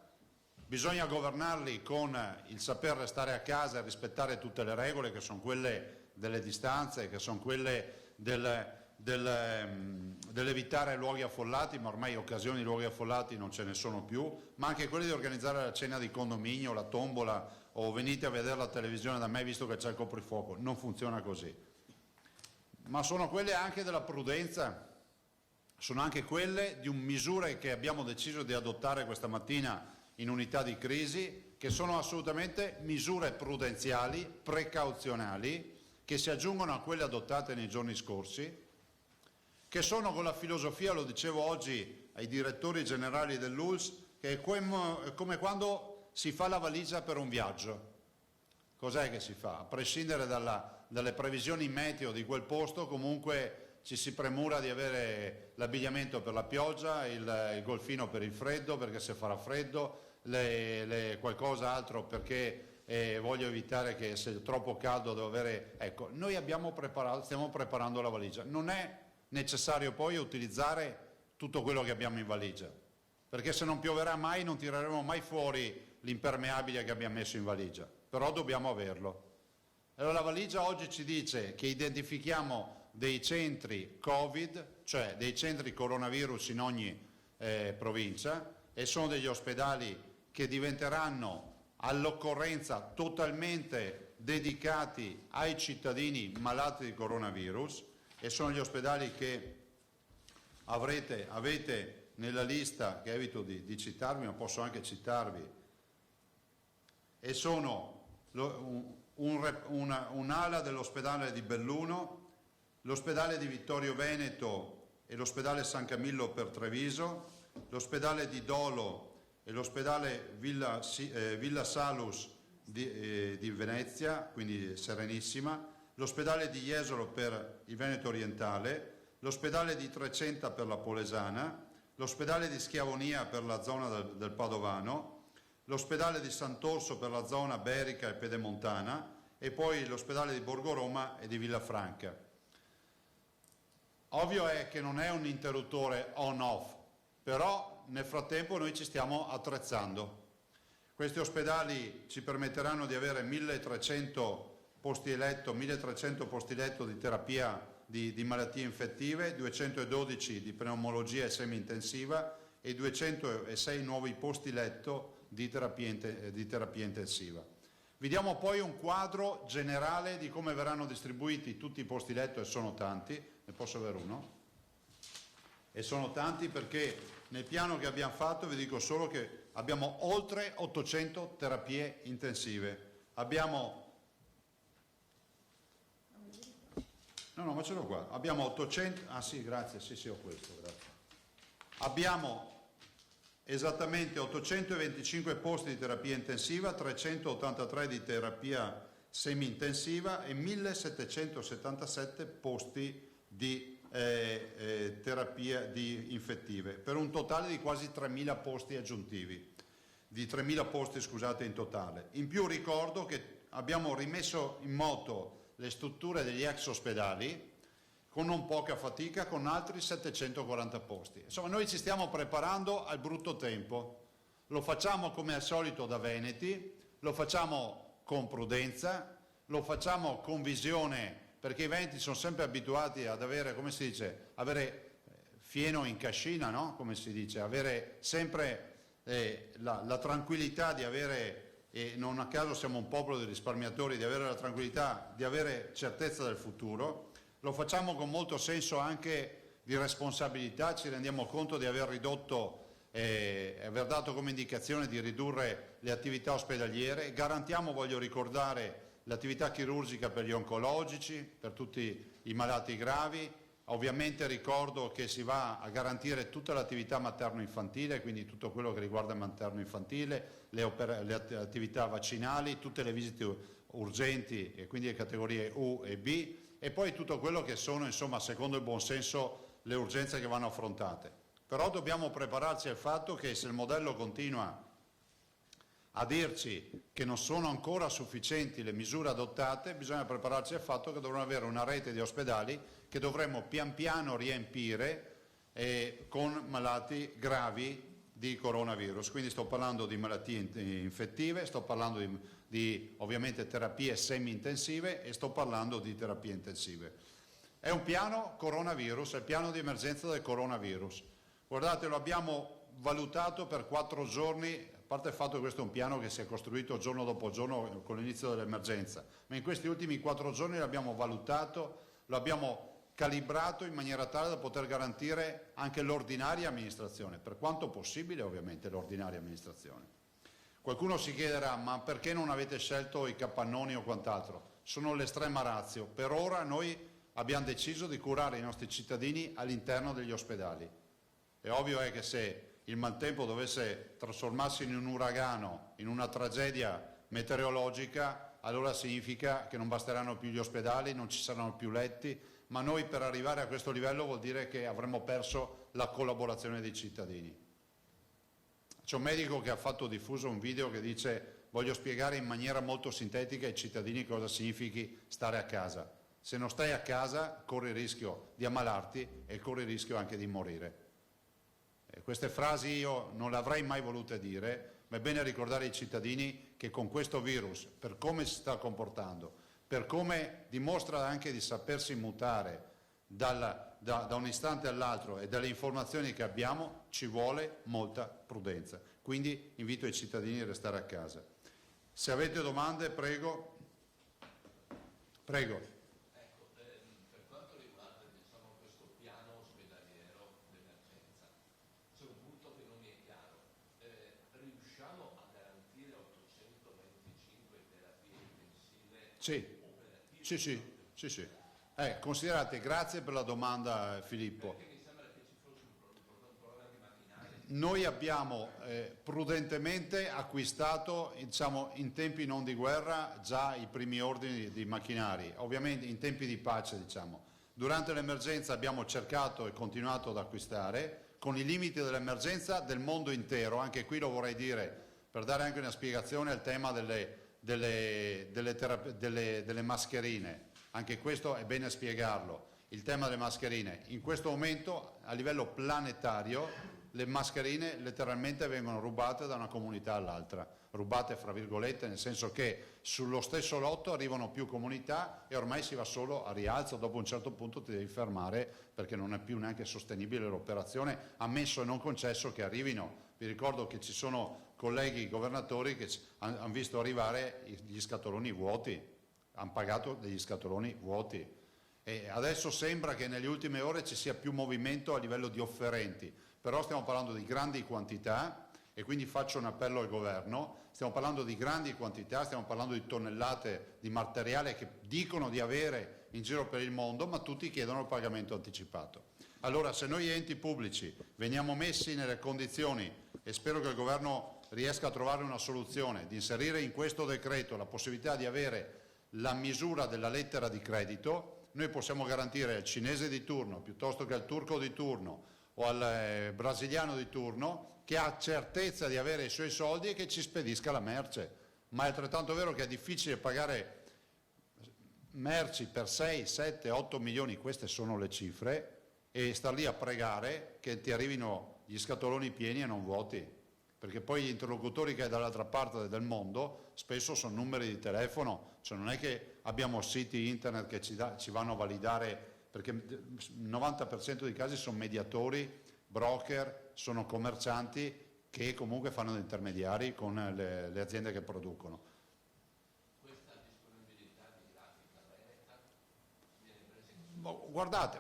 Bisogna governarli con il saper restare a casa e rispettare tutte le regole, che sono quelle delle distanze, che sono quelle dell'evitare luoghi affollati, ma ormai occasioni di luoghi affollati non ce ne sono più, ma anche quelle di organizzare la cena di condominio, la tombola, o venite a vedere la televisione da me visto che c'è il coprifuoco. Non funziona così. Ma sono quelle anche della prudenza, sono anche quelle di misure che abbiamo deciso di adottare questa mattina in unità di crisi, che sono assolutamente misure prudenziali, precauzionali, che si aggiungono a quelle adottate nei giorni scorsi, che sono con la filosofia, lo dicevo oggi ai direttori generali dell'ULSS, che è come quando si fa la valigia per un viaggio. Cos'è che si fa? A prescindere dalle previsioni meteo di quel posto, comunque ci si premura di avere l'abbigliamento per la pioggia, il golfino per il freddo, perché se farà freddo, qualcosa altro perché voglio evitare che se è troppo caldo devo avere... Ecco, noi stiamo preparando la valigia. Non è necessario poi utilizzare tutto quello che abbiamo in valigia, perché se non pioverà mai non tireremo mai fuori l'impermeabile che abbiamo messo in valigia, però dobbiamo averlo. Allora la valigia oggi ci dice che identifichiamo dei centri Covid, cioè dei centri coronavirus in ogni provincia, e sono degli ospedali che diventeranno all'occorrenza totalmente dedicati ai cittadini malati di coronavirus, e sono gli ospedali che avete nella lista, che evito di citarvi, ma posso anche citarvi, e sono un'ala dell'ospedale di Belluno, l'ospedale di Vittorio Veneto e l'ospedale San Camillo per Treviso, l'ospedale di Dolo e l'ospedale Villa Salus di Venezia, quindi Serenissima, l'ospedale di Jesolo per il Veneto orientale, l'ospedale di Trecenta per la Polesana, l'ospedale di Schiavonia per la zona del Padovano, l'ospedale di Sant'Orso per la zona berica e pedemontana e poi l'ospedale di Borgo Roma e di Villafranca. Ovvio è che non è un interruttore on-off, però nel frattempo noi ci stiamo attrezzando. Questi ospedali ci permetteranno di avere 1300 posti letto di terapia di malattie infettive, 212 di pneumologia e semi-intensiva e 206 nuovi posti letto di terapia intensiva. Vi diamo poi un quadro generale di come verranno distribuiti tutti i posti letto, e sono tanti, ne posso avere uno? E sono tanti perché nel piano che abbiamo fatto vi dico solo che abbiamo oltre 800 terapie intensive. Abbiamo... No, ma ce l'ho qua. Abbiamo 800... Ah sì, grazie, sì, ho questo, grazie. Abbiamo esattamente 825 posti di terapia intensiva, 383 di terapia semi-intensiva e 1777 posti di terapia di infettive, per un totale di quasi 3.000 posti aggiuntivi, di 3.000 posti scusate in totale. In più ricordo che abbiamo rimesso in moto le strutture degli ex ospedali con non poca fatica, con altri 740 posti. Insomma, noi ci stiamo preparando al brutto tempo, lo facciamo come al solito da veneti, lo facciamo con prudenza, lo facciamo con visione, perché i veneti sono sempre abituati ad avere, come si dice, avere fieno in cascina, no? Come si dice, avere sempre la tranquillità di avere, e non a caso siamo un popolo di risparmiatori, di avere la tranquillità, di avere certezza del futuro. Lo facciamo con molto senso anche di responsabilità, ci rendiamo conto di aver ridotto, aver dato come indicazione di ridurre le attività ospedaliere, garantiamo, voglio ricordare, l'attività chirurgica per gli oncologici, per tutti i malati gravi. Ovviamente ricordo che si va a garantire tutta l'attività materno-infantile, quindi tutto quello che riguarda il materno-infantile, le attività vaccinali, tutte le visite urgenti e quindi le categorie U e B, e poi tutto quello che sono, insomma, secondo il buon senso, le urgenze che vanno affrontate. Però dobbiamo prepararci al fatto che se il modello continua a dirci che non sono ancora sufficienti le misure adottate, bisogna prepararci al fatto che dovremo avere una rete di ospedali che dovremo pian piano riempire con malati gravi di coronavirus. Quindi sto parlando di malattie infettive, sto parlando di ovviamente terapie semi-intensive e sto parlando di terapie intensive. È un piano coronavirus, è il piano di emergenza del coronavirus. Guardate, lo abbiamo valutato per 4 giorni, a parte il fatto che questo è un piano che si è costruito giorno dopo giorno con l'inizio dell'emergenza, ma in questi ultimi 4 giorni l'abbiamo valutato, lo abbiamo calibrato in maniera tale da poter garantire anche l'ordinaria amministrazione, per quanto possibile ovviamente l'ordinaria amministrazione. Qualcuno si chiederà, ma perché non avete scelto i capannoni o quant'altro? Sono l'estrema ratio. Per ora noi abbiamo deciso di curare i nostri cittadini all'interno degli ospedali. È ovvio che se il maltempo dovesse trasformarsi in un uragano, in una tragedia meteorologica, allora significa che non basteranno più gli ospedali, non ci saranno più letti, ma noi per arrivare a questo livello vuol dire che avremmo perso la collaborazione dei cittadini. C'è un medico che ha fatto diffuso un video che dice: voglio spiegare in maniera molto sintetica ai cittadini cosa significhi stare a casa. Se non stai a casa corri il rischio di ammalarti e corri il rischio anche di morire. Queste frasi io non le avrei mai volute dire, ma è bene ricordare ai cittadini che con questo virus, per come si sta comportando, per come dimostra anche di sapersi mutare da un istante all'altro e dalle informazioni che abbiamo, ci vuole molta prudenza. Quindi invito i cittadini a restare a casa. Se avete domande, prego. Prego. Sì. Considerate, grazie per la domanda Filippo. noi abbiamo prudentemente acquistato, diciamo, in tempi non di guerra già i primi ordini di macchinari, ovviamente in tempi di pace, diciamo. Durante l'emergenza abbiamo cercato e continuato ad acquistare con i limiti dell'emergenza del mondo intero. Anche qui lo vorrei dire per dare anche una spiegazione al tema delle mascherine. Anche questo è bene spiegarlo. Il tema delle mascherine. In questo momento a livello planetario le mascherine letteralmente vengono rubate da una comunità all'altra, rubate fra virgolette, nel senso che sullo stesso lotto arrivano più comunità e ormai si va solo a rialzo, dopo un certo punto ti devi fermare perché non è più neanche sostenibile l'operazione, ammesso e non concesso che arrivino. Vi ricordo che ci sono colleghi governatori che hanno visto arrivare gli scatoloni vuoti, hanno pagato degli scatoloni vuoti. E adesso sembra che nelle ultime ore ci sia più movimento a livello di offerenti, però stiamo parlando di grandi quantità e quindi faccio un appello al governo, stiamo parlando di grandi quantità, stiamo parlando di tonnellate di materiale che dicono di avere in giro per il mondo, ma tutti chiedono il pagamento anticipato. Allora se noi enti pubblici veniamo messi nelle condizioni, e spero che il governo riesca a trovare una soluzione, di inserire in questo decreto la possibilità di avere la misura della lettera di credito, noi possiamo garantire al cinese di turno piuttosto che al turco di turno o al brasiliano di turno che ha certezza di avere i suoi soldi e che ci spedisca la merce. Ma è altrettanto vero che è difficile pagare merci per 6, 7, 8 milioni, queste sono le cifre, e star lì a pregare che ti arrivino gli scatoloni pieni e non vuoti, perché poi gli interlocutori che hai dall'altra parte del mondo spesso sono numeri di telefono, cioè non è che abbiamo siti internet che ci vanno a validare, perché il 90% dei casi sono mediatori, broker, sono commercianti che comunque fanno da intermediari con le aziende che producono. Questa disponibilità di grafica veneta viene presa in Guardate,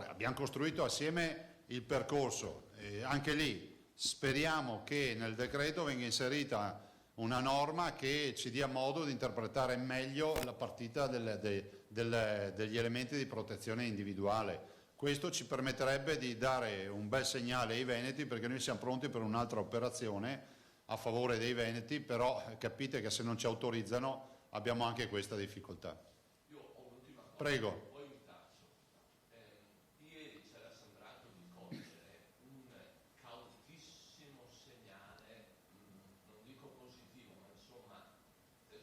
abbiamo costruito assieme il percorso, anche lì speriamo che nel decreto venga inserita una norma che ci dia modo di interpretare meglio la partita degli elementi di protezione individuale. Questo ci permetterebbe di dare un bel segnale ai veneti, perché noi siamo pronti per un'altra operazione a favore dei veneti, però capite che se non ci autorizzano abbiamo anche questa difficoltà. Io ho un'ultima cosa. Prego. Ieri c'era sembrato di cogliere un cautissimo segnale, non dico positivo, ma insomma,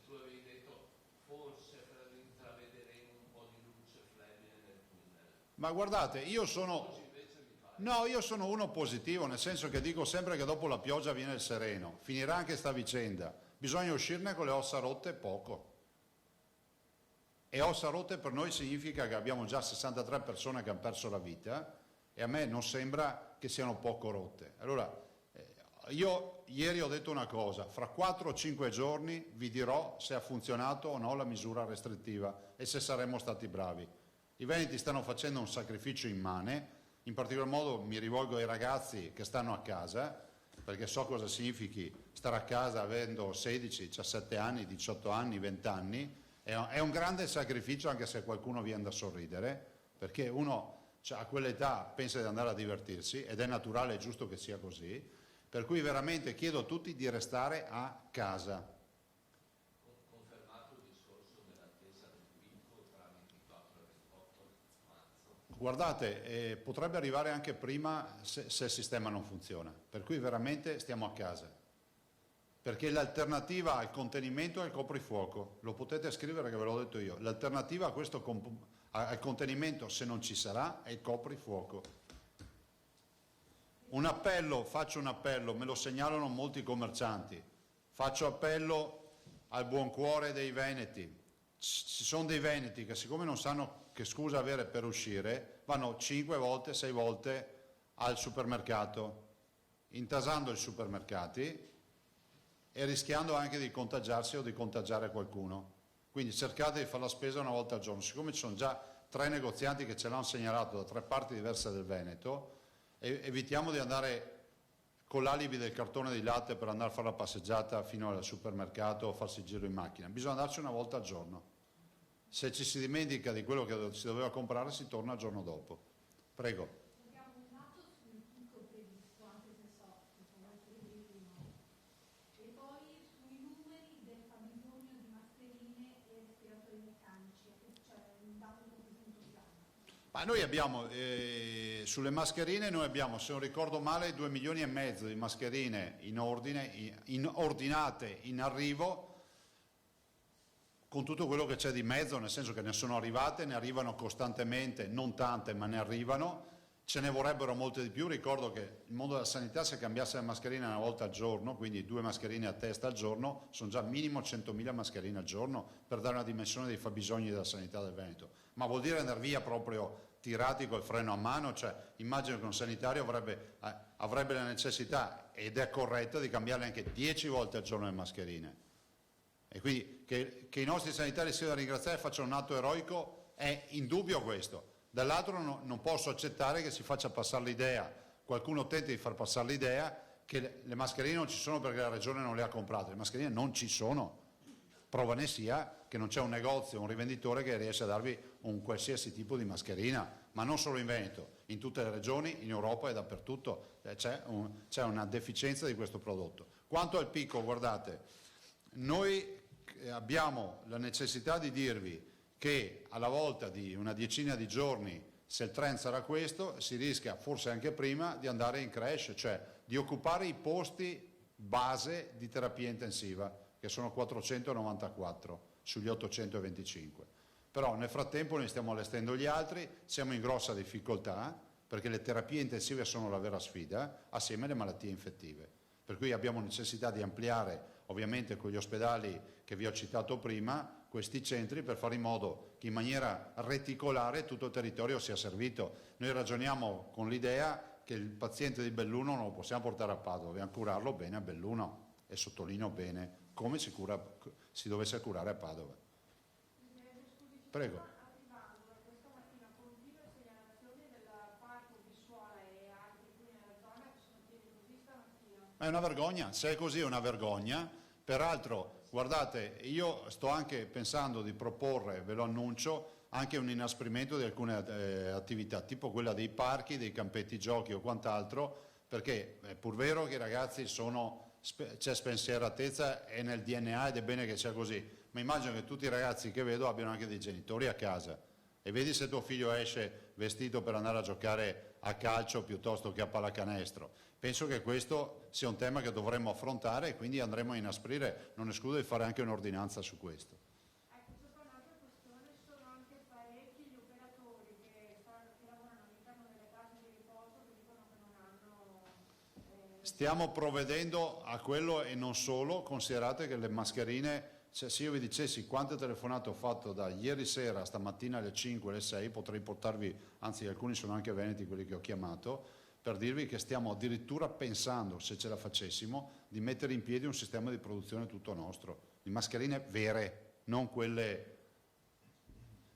tu avevi detto forse intravedremo un po' di luce flebile nel tunnel. Ma guardate, io sono uno positivo, nel senso che dico sempre che dopo la pioggia viene il sereno, finirà anche sta vicenda, bisogna uscirne con le ossa rotte poco. E ossa rotte per noi significa che abbiamo già 63 persone che hanno perso la vita e a me non sembra che siano poco rotte. Allora, io ieri ho detto una cosa, fra 4 o 5 giorni vi dirò se ha funzionato o no la misura restrittiva e se saremmo stati bravi. I veneti stanno facendo un sacrificio immane, in particolar modo mi rivolgo ai ragazzi che stanno a casa, perché so cosa significhi stare a casa avendo 16, 17 anni, 18 anni, 20 anni. È un grande sacrificio, anche se qualcuno viene da sorridere, perché uno a quell'età pensa di andare a divertirsi ed è naturale e giusto che sia così, per cui veramente chiedo a tutti di restare a casa. Confermato il discorso dell'attesa del quinto tra 24 e 28 marzo. Guardate, potrebbe arrivare anche prima se il sistema non funziona, per cui veramente stiamo a casa. Perché l'alternativa al contenimento è il coprifuoco, lo potete scrivere che ve l'ho detto io, l'alternativa a questo al contenimento, se non ci sarà, è il coprifuoco. Faccio un appello, me lo segnalano molti commercianti, faccio appello al buon cuore dei veneti. Ci sono dei veneti che siccome non sanno che scusa avere per uscire, vanno 5 volte, 6 volte al supermercato, intasando i supermercati e rischiando anche di contagiarsi o di contagiare qualcuno. Quindi cercate di fare la spesa una volta al giorno. Siccome ci sono già 3 negozianti che ce l'hanno segnalato da 3 parti diverse del Veneto, evitiamo di andare con l'alibi del cartone di latte per andare a fare la passeggiata fino al supermercato o farsi il giro in macchina. Bisogna andarci una volta al giorno. Se ci si dimentica di quello che si doveva comprare, si torna il giorno dopo. Prego. Abbiamo un dato sul picco previsto, anche se so Ma noi abbiamo, sulle mascherine, noi abbiamo, se non ricordo male, 2,5 milioni di mascherine ordinate in arrivo, con tutto quello che c'è di mezzo, nel senso che ne sono arrivate, ne arrivano costantemente, non tante, ma ne arrivano, ce ne vorrebbero molte di più. Ricordo che il mondo della sanità, se cambiasse le mascherine una volta al giorno, quindi 2 mascherine a testa al giorno, sono già minimo 100.000 mascherine al giorno per dare una dimensione dei fabbisogni della sanità del Veneto. Ma vuol dire andare via proprio tirati col freno a mano? Cioè, immagino che un sanitario avrebbe la necessità, ed è corretta, di cambiarle anche 10 volte al giorno le mascherine. E quindi che i nostri sanitari siano da ringraziare e facciano un atto eroico è indubbio questo. Dall'altro non posso accettare che si faccia passare l'idea, qualcuno tenti di far passare l'idea che le mascherine non ci sono perché la regione non le ha comprate. Le mascherine non ci sono. Prova ne sia che non c'è un negozio, un rivenditore che riesce a darvi un qualsiasi tipo di mascherina, ma non solo in Veneto, in tutte le regioni, in Europa e dappertutto c'è una deficienza di questo prodotto. Quanto al picco, guardate, noi abbiamo la necessità di dirvi che alla volta di una decina di giorni, se il trend sarà questo, si rischia forse anche prima di andare in crash, cioè di occupare i posti base di terapia intensiva, che sono 494 sugli 825. Però nel frattempo noi stiamo allestendo gli altri, siamo in grossa difficoltà perché le terapie intensive sono la vera sfida, assieme alle malattie infettive. Per cui abbiamo necessità di ampliare, ovviamente con gli ospedali che vi ho citato prima, questi centri per fare in modo che in maniera reticolare tutto il territorio sia servito. Noi ragioniamo con l'idea che il paziente di Belluno non lo possiamo portare a Padova, dobbiamo curarlo bene a Belluno, e sottolineo bene, come si dovesse curare a Padova. Prego. Ma è una vergogna, se è così è una vergogna. Peraltro, guardate, io sto anche pensando di proporre, ve lo annuncio, anche un inasprimento di alcune attività, tipo quella dei parchi, dei campetti giochi o quant'altro, perché è pur vero che i ragazzi c'è spensieratezza, è nel DNA ed è bene che sia così, ma immagino che tutti i ragazzi che vedo abbiano anche dei genitori a casa, e vedi se tuo figlio esce vestito per andare a giocare a calcio piuttosto che a pallacanestro. Penso che questo sia un tema che dovremmo affrontare e quindi andremo a inasprire, non escludo di fare anche un'ordinanza su questo. Ecco, sopra un'altra questione, sono anche parecchi gli operatori che lavorano all'interno delle case di riposo che dicono che non hanno... Stiamo provvedendo a quello e non solo, considerate che le mascherine, cioè, se io vi dicessi quante telefonate ho fatto da ieri sera a stamattina alle 5, alle 6, potrei portarvi, anzi alcuni sono anche veneti quelli che ho chiamato, per dirvi che stiamo addirittura pensando, se ce la facessimo, di mettere in piedi un sistema di produzione tutto nostro, di mascherine vere, non quelle...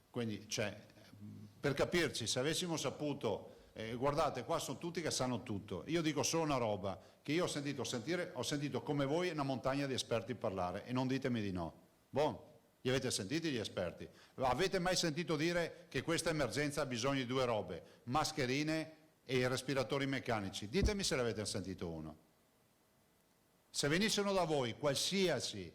Quindi, cioè, per capirci, se avessimo saputo, guardate, qua sono tutti che sanno tutto, io dico solo una roba, che io ho sentito come voi una montagna di esperti parlare, e non ditemi di no. Li avete sentiti gli esperti? Avete mai sentito dire che questa emergenza ha bisogno di 2 robe, mascherine e i respiratori meccanici? Ditemi se l'avete sentito uno. Se venissero da voi qualsiasi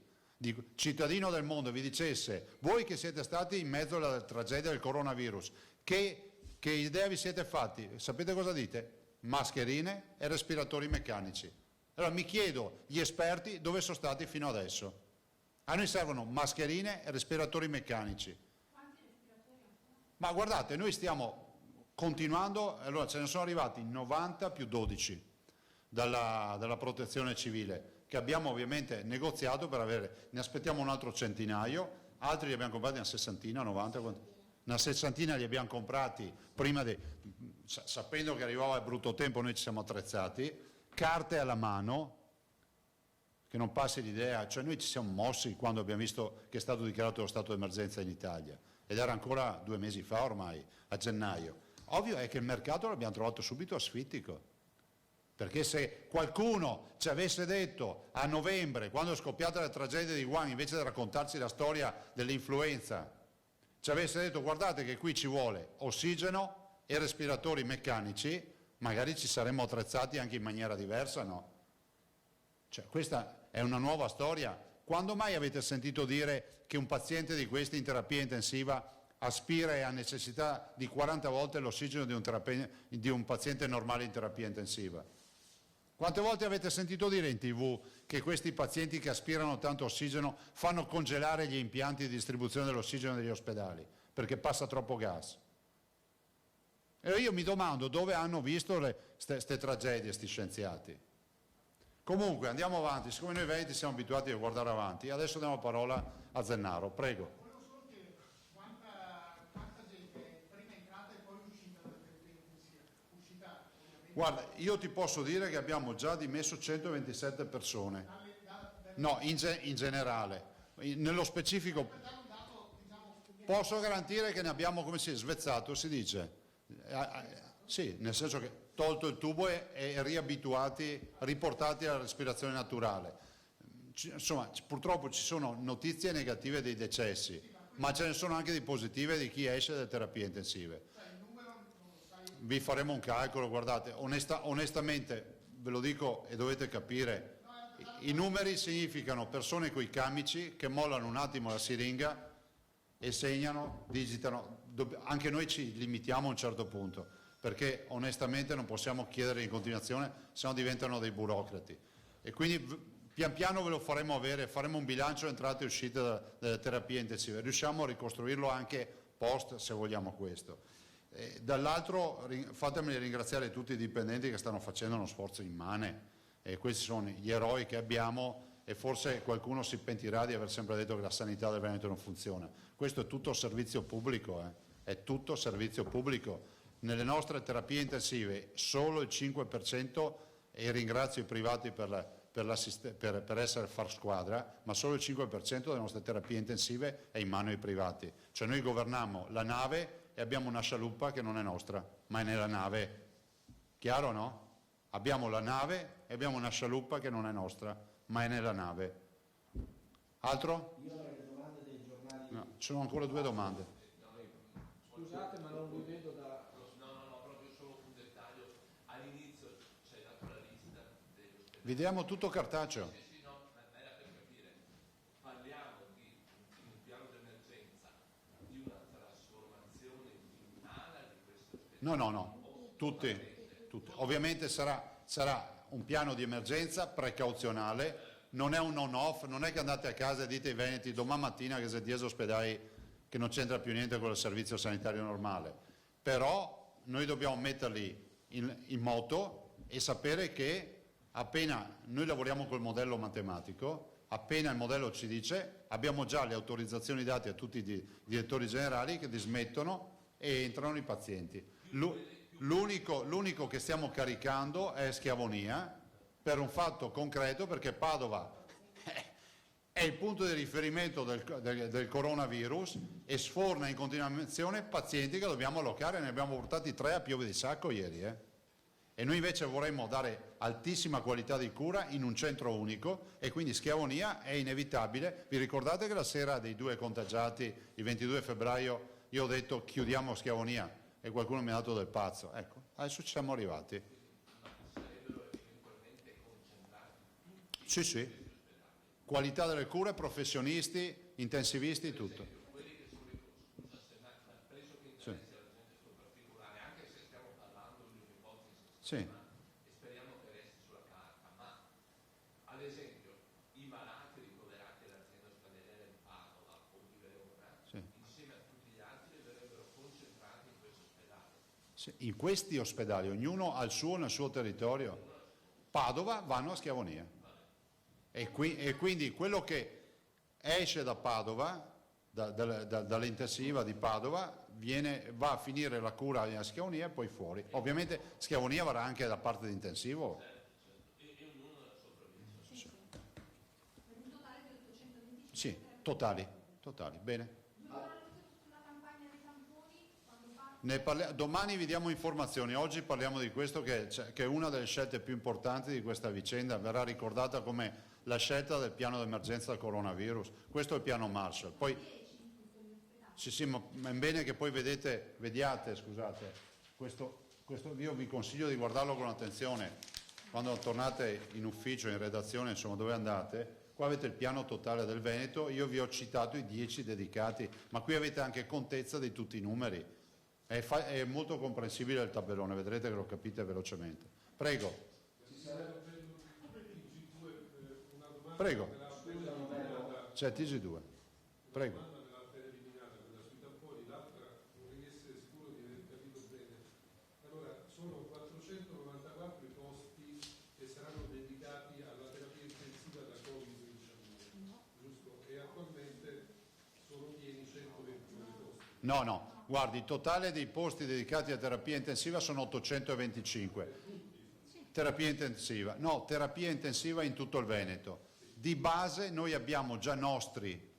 cittadino del mondo vi dicesse, voi che siete stati in mezzo alla tragedia del coronavirus, che idea vi siete fatti? Sapete cosa dite? Mascherine e respiratori meccanici. Allora mi chiedo, gli esperti dove sono stati fino adesso? A noi servono mascherine e respiratori meccanici. Ma guardate, noi stiamo continuando, allora ce ne sono arrivati 90 più 12 dalla protezione civile, che abbiamo ovviamente negoziato per avere, ne aspettiamo un altro centinaio, altri li abbiamo comprati una sessantina, 90, una sessantina li abbiamo comprati prima sapendo che arrivava il brutto tempo, noi ci siamo attrezzati, carte alla mano, che non passi l'idea, cioè noi ci siamo mossi quando abbiamo visto che è stato dichiarato lo stato d'emergenza in Italia, ed era ancora 2 mesi fa ormai, a gennaio. Ovvio è che il mercato l'abbiamo trovato subito asfittico, perché se qualcuno ci avesse detto a novembre, quando è scoppiata la tragedia di Wuhan, invece di raccontarci la storia dell'influenza, ci avesse detto guardate che qui ci vuole ossigeno e respiratori meccanici, magari ci saremmo attrezzati anche in maniera diversa, no? Cioè, questa è una nuova storia. Quando mai avete sentito dire che un paziente di questi in terapia intensiva aspira e ha necessità di 40 volte l'ossigeno di un paziente normale in terapia intensiva. Quante volte avete sentito dire in TV che questi pazienti che aspirano tanto ossigeno fanno congelare gli impianti di distribuzione dell'ossigeno negli ospedali perché passa troppo gas? E io mi domando dove hanno visto queste tragedie, sti scienziati. Comunque andiamo avanti, siccome noi veneti siamo abituati a guardare avanti, adesso diamo la parola a Zennaro, prego. Guarda, io ti posso dire che abbiamo già dimesso 127 persone. No, in generale. Nello specifico posso garantire che ne abbiamo, come si è svezzato, si dice. Sì, nel senso che tolto il tubo e riportati alla respirazione naturale. Insomma, purtroppo ci sono notizie negative dei decessi, ma ce ne sono anche di positive di chi esce dalle terapie intensive. Vi faremo un calcolo, guardate, onestamente ve lo dico e dovete capire, i numeri significano persone coi camici che mollano un attimo la siringa e segnano, digitano, anche noi ci limitiamo a un certo punto, perché onestamente non possiamo chiedere in continuazione, se no diventano dei burocrati. E quindi pian piano ve lo faremo avere, faremo un bilancio entrate e uscite dalle terapie intensive, riusciamo a ricostruirlo anche post se vogliamo questo. Dall'altro fatemi ringraziare tutti i dipendenti che stanno facendo uno sforzo immane, e questi sono gli eroi che abbiamo, e forse qualcuno si pentirà di aver sempre detto che la sanità del Veneto non funziona. Questo è tutto servizio pubblico, è tutto servizio pubblico. Nelle nostre terapie intensive solo il 5%, e ringrazio i privati per essere far squadra, ma solo il 5% delle nostre terapie intensive è in mano ai privati. Cioè noi governiamo la nave e abbiamo una scialuppa che non è nostra, ma è nella nave. Chiaro, no? Abbiamo la nave e abbiamo una scialuppa che non è nostra, ma è nella nave. Altro? Io avrei le domande dei giornali. No, ci sono ancora 2 domande. Scusate, ma non vi vedo da... No, proprio solo un dettaglio. All'inizio c'è dato la lista degli ospedali. Vi diamo tutto cartaceo. Sì, no, era per capire. Parliamo di un piano d'emergenza, di una trasformazione di un'ala di questo ospedale. No, tutti. Ovviamente sarà un piano di emergenza precauzionale, non è un on-off, non è che andate a casa e dite ai veneti domani mattina che se 10 ospedali che non c'entra più niente con il servizio sanitario normale, però noi dobbiamo metterli in moto e sapere che appena noi lavoriamo col modello matematico, appena il modello ci dice, abbiamo già le autorizzazioni date a tutti i direttori generali che dismettono e entrano i pazienti. L'unico che stiamo caricando è Schiavonia, per un fatto concreto, perché Padova è il punto di riferimento del coronavirus e sforna in continuazione pazienti che dobbiamo allocare. Ne abbiamo portati 3 a piove di sacco ieri. E noi invece vorremmo dare altissima qualità di cura in un centro unico, e quindi Schiavonia è inevitabile. Vi ricordate che la sera dei 2 contagiati, il 22 febbraio, io ho detto chiudiamo Schiavonia? E qualcuno mi ha dato del pazzo. Ecco, adesso ci siamo arrivati. Sì. Qualità delle cure, professionisti, intensivisti, tutto. Sì. Sì. Speriamo che resti sulla carta, ma ad esempio i malati ricoverati all'azienda ospedaliera di Padova o di Verona, insieme a tutti gli altri, verrebbero concentrati in questo ospedale. Sì, in questi ospedali, ognuno ha il suo nel suo territorio. Padova vanno a Schiavonia. E quindi quello che esce da Padova, dall'intensiva di Padova, va a finire la cura a Schiavonia e poi fuori. Ovviamente Schiavonia varrà anche da parte di intensivo. Sì, totali, bene. Domani vi diamo informazioni, oggi parliamo di questo che è una delle scelte più importanti di questa vicenda, verrà ricordata come la scelta del piano d'emergenza del coronavirus. Questo è il piano Marshall. Poi, sì, ma è bene che poi vediate, scusate, questo io vi consiglio di guardarlo con attenzione quando tornate in ufficio, in redazione, insomma dove andate, qua avete il piano totale del Veneto, io vi ho citato i 10 dedicati, ma qui avete anche contezza di tutti i numeri. È molto comprensibile il tabellone, vedrete che lo capite velocemente. Prego. Prego. C'è TG2. Prego. Sono 494 i posti che saranno dedicati alla terapia intensiva da Covid-19, giusto? E attualmente sono pieni 121 posti. No, guardi, il totale dei posti dedicati a terapia intensiva sono 825. Terapia intensiva, no, terapia intensiva in tutto il Veneto. Di base noi abbiamo già nostri,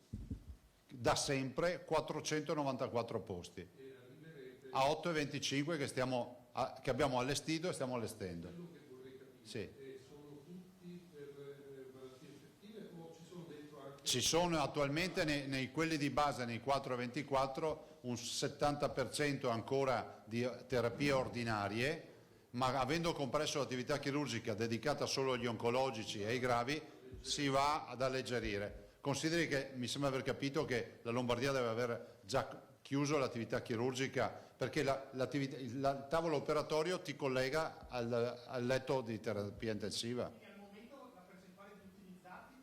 da sempre, 494 posti. A 8,25 che abbiamo allestito e stiamo allestendo. Quello che vorrei capire sono tutti per malattie infettive o ci sono dentro anche... Ci sono attualmente nei quelli di base, nei 4,24, un 70% ancora di terapie ordinarie, ma avendo compresso l'attività chirurgica dedicata solo agli oncologici e ai gravi, si va ad alleggerire. Consideri che mi sembra aver capito che la Lombardia deve aver già chiuso l'attività chirurgica, perché il tavolo operatorio ti collega al letto di terapia intensiva. E al momento la percentuale di utilizzati?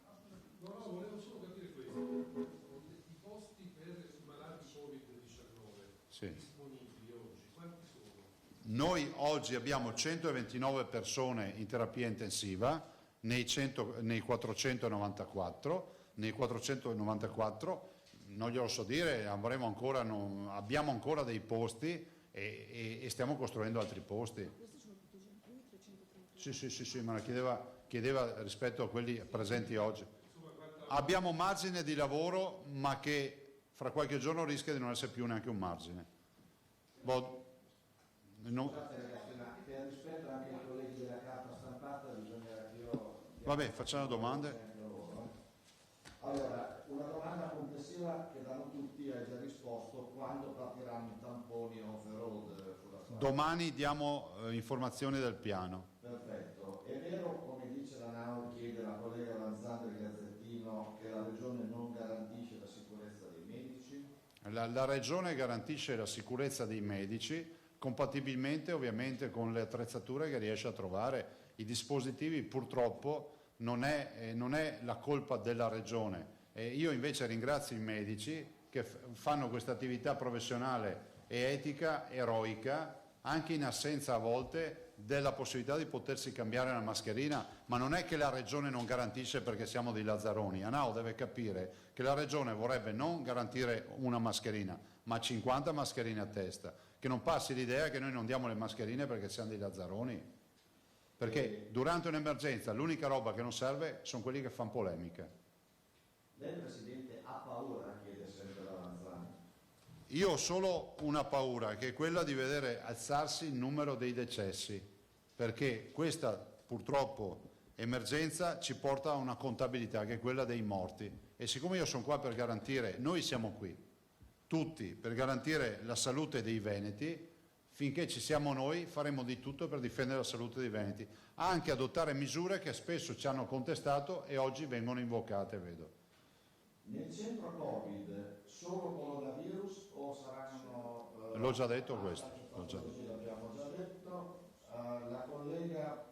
No, volevo solo capire questo. I posti per i malati Covid-19 disponibili oggi, quanti sono? Noi oggi abbiamo 129 persone in terapia intensiva nei 494. Nei 494 non glielo so dire, abbiamo ancora dei posti e stiamo costruendo altri posti. Sì, ma la chiedeva rispetto a quelli presenti oggi. Abbiamo margine di lavoro, ma che fra qualche giorno rischia di non essere più neanche un margine. Per rispetto anche ai colleghi della carta stampata bisogna che io... Vabbè, facciamo domande. Allora, una domanda complessiva che danno tutti, hai già risposto: quando partiranno i tamponi off-road sulla strada? Domani diamo informazioni del piano. Perfetto. È vero, come dice la NAO, chiede la collega Lanzani del Gazzettino, che la Regione non garantisce la sicurezza dei medici? La Regione garantisce la sicurezza dei medici, compatibilmente ovviamente con le attrezzature che riesce a trovare. I dispositivi purtroppo non è la colpa della Regione. Io invece ringrazio i medici che fanno questa attività professionale e etica eroica, anche in assenza a volte della possibilità di potersi cambiare una mascherina, ma non è che la Regione non garantisce perché siamo dei lazzaroni. ANAO deve capire che la Regione vorrebbe non garantire una mascherina, ma 50 mascherine a testa, che non passi l'idea che noi non diamo le mascherine perché siamo dei lazzaroni. Perché durante un'emergenza l'unica roba che non serve sono quelli che fanno polemica. Lei, Presidente, ha paura, chiede sempre la Lanzani? Io ho solo una paura, che è quella di vedere alzarsi il numero dei decessi, perché questa purtroppo emergenza ci porta a una contabilità che è quella dei morti. E siccome io sono qua per garantire, noi siamo qui, tutti, per garantire la salute dei veneti, finché ci siamo noi faremo di tutto per difendere la salute dei veneti, anche adottare misure che spesso ci hanno contestato e oggi vengono invocate, vedo. Nel centro Covid solo coronavirus o saranno... L'ho già detto questo. L'abbiamo già detto. La collega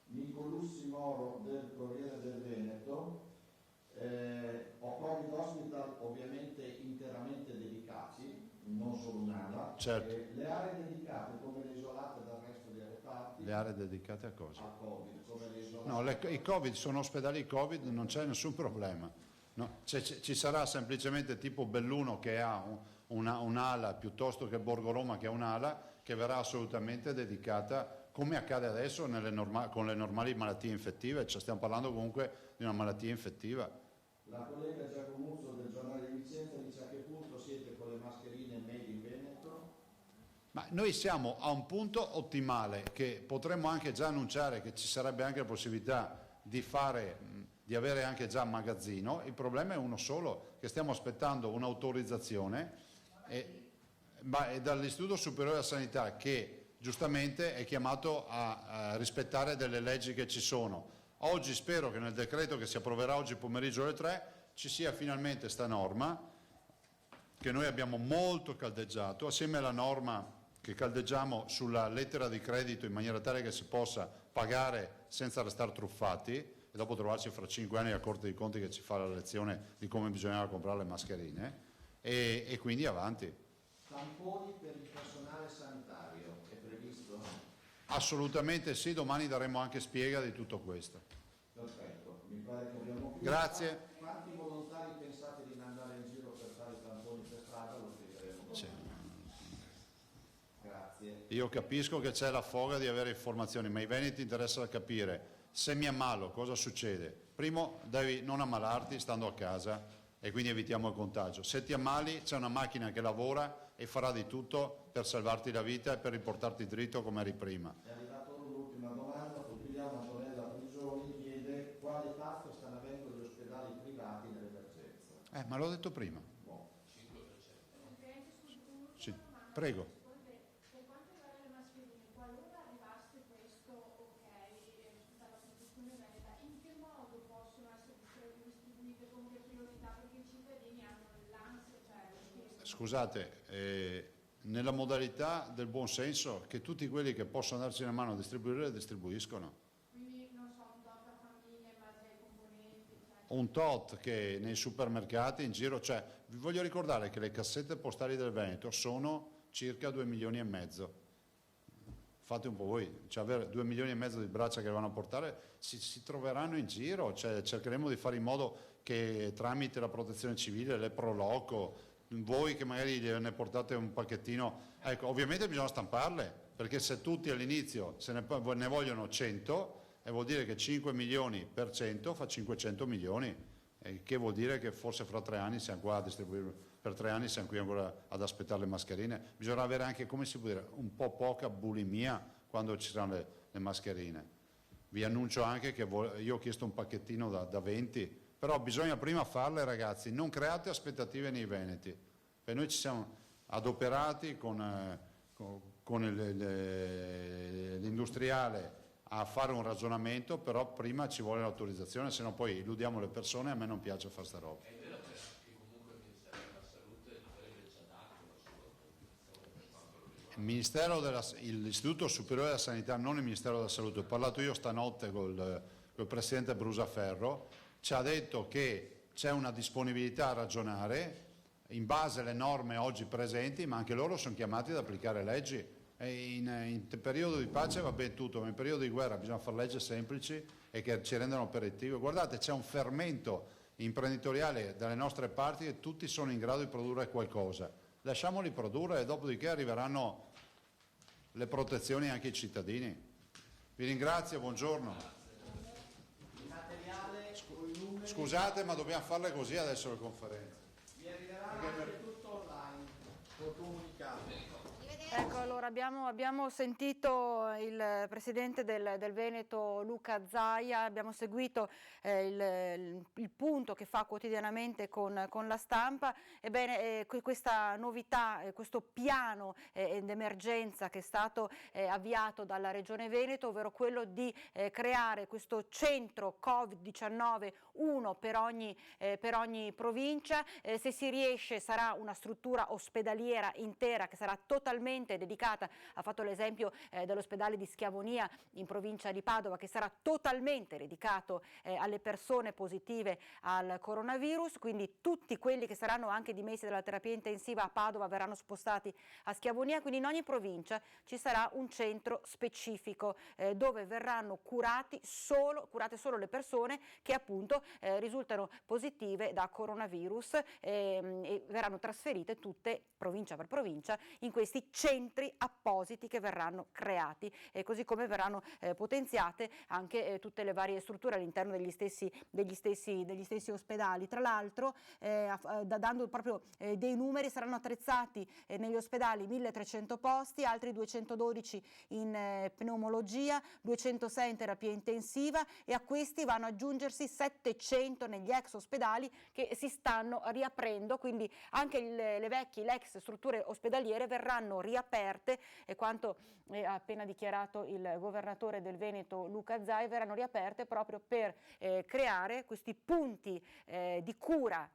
Nicolussi Moro del Corriere del Veneto, ho Covid Hospital ovviamente interamente dedicati, non solo un'ala. Certo. Le aree dedicate come le isolate dal resto dei reparti? Le aree dedicate a cosa? A Covid, come le isolate? No, i Covid sono ospedali Covid, non c'è nessun problema. No, ci sarà semplicemente tipo Belluno che ha un'ala piuttosto che Borgo Roma che ha un'ala che verrà assolutamente dedicata, come accade adesso con le normali malattie infettive, cioè stiamo parlando comunque di una malattia infettiva. La collega Giacomuzzo del giornale di Vicenza dice: a che punto siete con le mascherine made in Veneto? Ma noi siamo a un punto ottimale che potremmo anche già annunciare che ci sarebbe anche la possibilità di avere anche già magazzino. Il problema è uno solo, che stiamo aspettando un'autorizzazione dall'Istituto Superiore della Sanità, che giustamente è chiamato a rispettare delle leggi che ci sono. Oggi spero che nel decreto che si approverà oggi pomeriggio alle 3 ci sia finalmente sta norma che noi abbiamo molto caldeggiato, assieme alla norma che caldeggiamo sulla lettera di credito in maniera tale che si possa pagare senza restare truffati e dopo trovarci fra 5 anni la Corte dei Conti che ci fa la lezione di come bisognava comprare le mascherine e quindi avanti. Tamponi per il personale sanitario è previsto? Assolutamente sì, domani daremo anche spiega di tutto questo. Perfetto, mi pare che abbiamo chiuso. Grazie. Quanti volontari pensate di mandare in giro per fare i tamponi per strada? Lo spiegheremo. Sì. Grazie. Io capisco che c'è la foga di avere informazioni, ma ai veneti interessa capire se mi ammalo cosa succede. Primo, devi non ammalarti stando a casa e quindi evitiamo il contagio. Se ti ammali c'è una macchina che lavora e farà di tutto per salvarti la vita e per riportarti dritto come eri prima. È arrivata l'ultima domanda, Potigliano Antonella Prigioni chiede quale tasso stanno avendo gli ospedali privati nell'emergenza. Ma l'ho detto prima. 5%. Sì, prego. Per quanto riguarda le mascherine, qualora arrivasse questo ok dalla Commissione Veneta, in che modo possono essere distribuite come priorità? Perché i cittadini hanno l'ansia, Scusate, nella modalità del buon senso che tutti quelli che possono darci una mano a distribuire le distribuiscono. Quindi non so, un tot a famiglia in base ai componenti, Un tot che nei supermercati in giro, cioè vi voglio ricordare che le cassette postali del Veneto sono circa 2 milioni e mezzo. Fate un po' voi, cioè avere 2 milioni e mezzo di braccia che vanno a portare si troveranno in giro, cioè cercheremo di fare in modo che tramite la protezione civile, le Proloco, voi che magari ne portate un pacchettino, ecco, ovviamente bisogna stamparle, perché se tutti all'inizio ne vogliono 100, vuol dire che 5 milioni per 100 fa 500 milioni, che vuol dire che forse fra 3 anni siamo qua a distribuire, per 3 anni siamo qui ancora ad aspettare le mascherine. Bisogna avere anche, come si può dire, un po' poca bulimia quando ci saranno le mascherine. Vi annuncio anche che io ho chiesto un pacchettino da 20, però bisogna prima farle, ragazzi, non create aspettative nei veneti. Per noi ci siamo adoperati con l'industriale a fare un ragionamento, però prima ci vuole l'autorizzazione, se no poi illudiamo le persone e a me non piace fare sta roba. È vero che comunque il Ministero della Salute dovrebbe già darti la sua autorizzazione per quanto lo riguarda. L'Istituto Superiore della Sanità, non il Ministero della Salute, ho parlato io stanotte col Presidente Brusaferro, ci ha detto che c'è una disponibilità a ragionare in base alle norme oggi presenti, ma anche loro sono chiamati ad applicare leggi. E in periodo di pace va bene tutto, ma in periodo di guerra bisogna fare leggi semplici e che ci rendano operativi. Guardate, c'è un fermento imprenditoriale dalle nostre parti e tutti sono in grado di produrre qualcosa. Lasciamoli produrre e dopodiché arriveranno le protezioni anche ai cittadini. Vi ringrazio, buongiorno. Scusate, ma dobbiamo farle così adesso le conferenze. Vi arriverà anche tutto online, col comunicato. Ecco, allora abbiamo sentito il presidente del Veneto Luca Zaia, abbiamo seguito il punto che fa quotidianamente con la stampa. Ebbene, questa novità, questo piano d'emergenza che è stato avviato dalla Regione Veneto, ovvero quello di creare questo centro Covid-19, uno per ogni provincia, se si riesce sarà una struttura ospedaliera intera che sarà totalmente dedicata, ha fatto l'esempio dell'ospedale di Schiavonia in provincia di Padova, che sarà totalmente dedicato alle persone positive al coronavirus, quindi tutti quelli che saranno anche dimessi dalla terapia intensiva a Padova verranno spostati a Schiavonia, quindi in ogni provincia ci sarà un centro specifico dove verranno curate solo le persone che appunto risultano positive da coronavirus e verranno trasferite tutte provincia per provincia in questi centri appositi che verranno creati, così come verranno potenziate anche tutte le varie strutture all'interno degli stessi ospedali. Tra l'altro, dando proprio dei numeri, saranno attrezzati negli ospedali 1300 posti, altri 212 in pneumologia, 206 in terapia intensiva, e a questi vanno ad aggiungersi 700 negli ex ospedali che si stanno riaprendo, quindi anche le ex strutture ospedaliere verranno riaperte riaperte, e quanto ha appena dichiarato il governatore del Veneto Luca Zaia, verranno riaperte proprio per creare questi punti di cura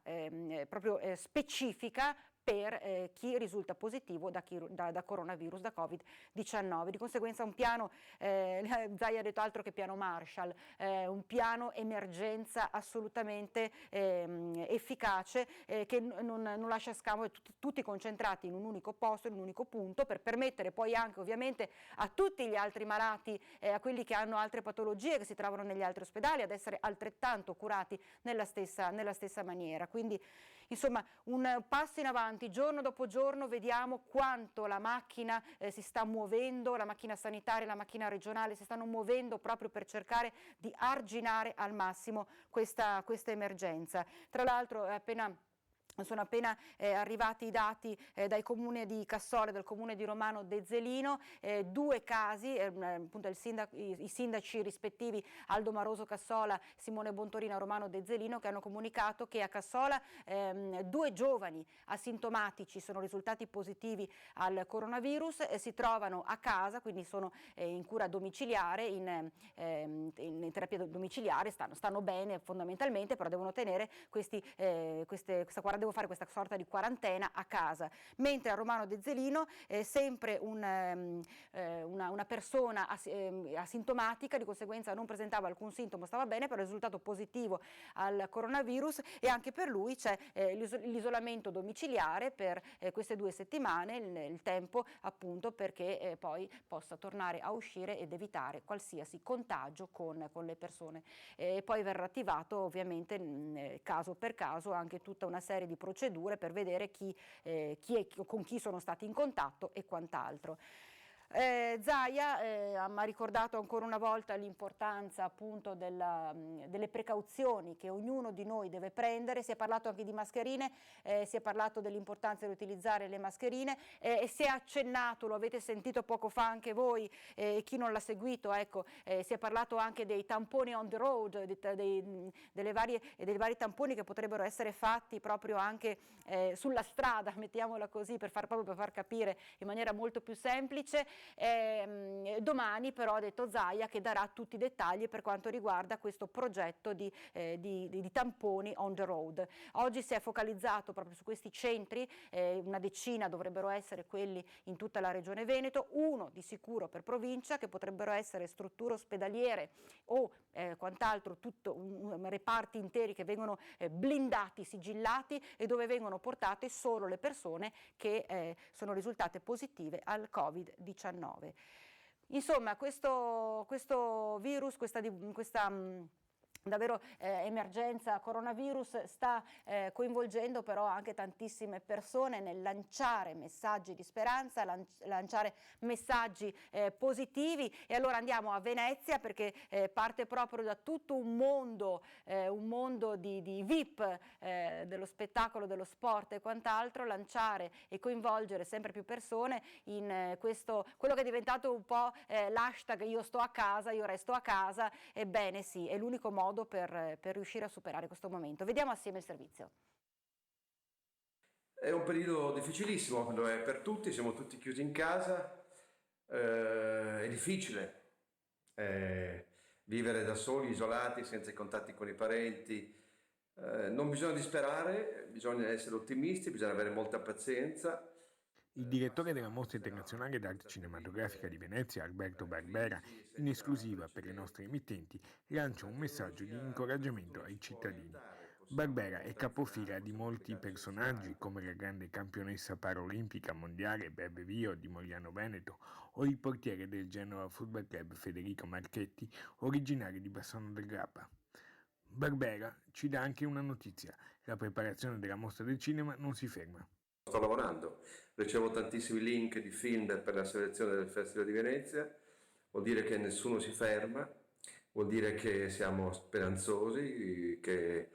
proprio specifica per chi risulta positivo da coronavirus, da Covid-19. Di conseguenza un piano, Zaia ha detto altro che piano Marshall, un piano emergenza assolutamente efficace, che non lascia scampo, tutti concentrati in un unico posto, in un unico punto, per permettere poi anche ovviamente a tutti gli altri malati, a quelli che hanno altre patologie, che si trovano negli altri ospedali, ad essere altrettanto curati nella stessa maniera. Quindi insomma un passo in avanti, giorno dopo giorno vediamo quanto la macchina si sta muovendo, la macchina sanitaria, la macchina regionale si stanno muovendo proprio per cercare di arginare al massimo questa emergenza. Tra l'altro sono appena arrivati i dati dai comuni di Cassola e dal comune di Romano Dezzelino, 2 casi, appunto i sindaci rispettivi Aldo Maroso Cassola, Simone Bontorina Romano Dezzelino, che hanno comunicato che a Cassola 2 giovani asintomatici sono risultati positivi al coronavirus, si trovano a casa, quindi sono in cura domiciliare, in terapia domiciliare, stanno bene fondamentalmente, però devono tenere devo fare questa sorta di quarantena a casa, mentre a Romano Dezzelino sempre una persona asintomatica, di conseguenza non presentava alcun sintomo, stava bene, però è risultato positivo al coronavirus, e anche per lui c'è l'isolamento domiciliare per queste 2 settimane, il tempo appunto perché poi possa tornare a uscire ed evitare qualsiasi contagio con le persone. Poi verrà attivato ovviamente caso per caso anche tutta una serie di procedure per vedere con chi sono stati in contatto e quant'altro. Zaia mi ha ricordato ancora una volta l'importanza appunto delle precauzioni che ognuno di noi deve prendere. Si è parlato anche di mascherine, si è parlato dell'importanza di utilizzare le mascherine, e si è accennato, lo avete sentito poco fa anche voi, chi non l'ha seguito, ecco, si è parlato anche dei tamponi on the road, dei vari tamponi che potrebbero essere fatti proprio anche sulla strada, mettiamola così, per far capire in maniera molto più semplice. Domani però ha detto Zaia che darà tutti i dettagli per quanto riguarda questo progetto di tamponi on the road. Oggi si è focalizzato proprio su questi centri, una decina dovrebbero essere quelli in tutta la regione Veneto, uno di sicuro per provincia, che potrebbero essere strutture ospedaliere o quant'altro, reparti interi che vengono blindati, sigillati, e dove vengono portate solo le persone che sono risultate positive al Covid-19. Insomma, questo virus, questa davvero emergenza coronavirus sta coinvolgendo però anche tantissime persone nel lanciare messaggi di speranza, lanciare messaggi positivi. E allora andiamo a Venezia, perché parte proprio da tutto un mondo di VIP dello spettacolo, dello sport e quant'altro, lanciare e coinvolgere sempre più persone in quello che è diventato un po' l'hashtag io sto a casa, io resto a casa. Ebbene sì, è l'unico modo per riuscire a superare questo momento. Vediamo assieme il servizio. È un periodo difficilissimo, lo è per tutti, siamo tutti chiusi in casa, è difficile vivere da soli, isolati, senza i contatti con i parenti. Non bisogna disperare, bisogna essere ottimisti, bisogna avere molta pazienza. Il direttore della Mostra Internazionale d'Arte Cinematografica di Venezia, Alberto Barbera, in esclusiva per le nostre emittenti, lancia un messaggio di incoraggiamento ai cittadini. Barbera è capofila di molti personaggi come la grande campionessa paraolimpica mondiale Bebe Vio di Mogliano Veneto o il portiere del Genoa Football Club Federico Marchetti, originario di Bassano del Grappa. Barbera ci dà anche una notizia: la preparazione della Mostra del Cinema non si ferma. Sto lavorando, ricevo tantissimi link di film per la selezione del Festival di Venezia, vuol dire che nessuno si ferma, vuol dire che siamo speranzosi, che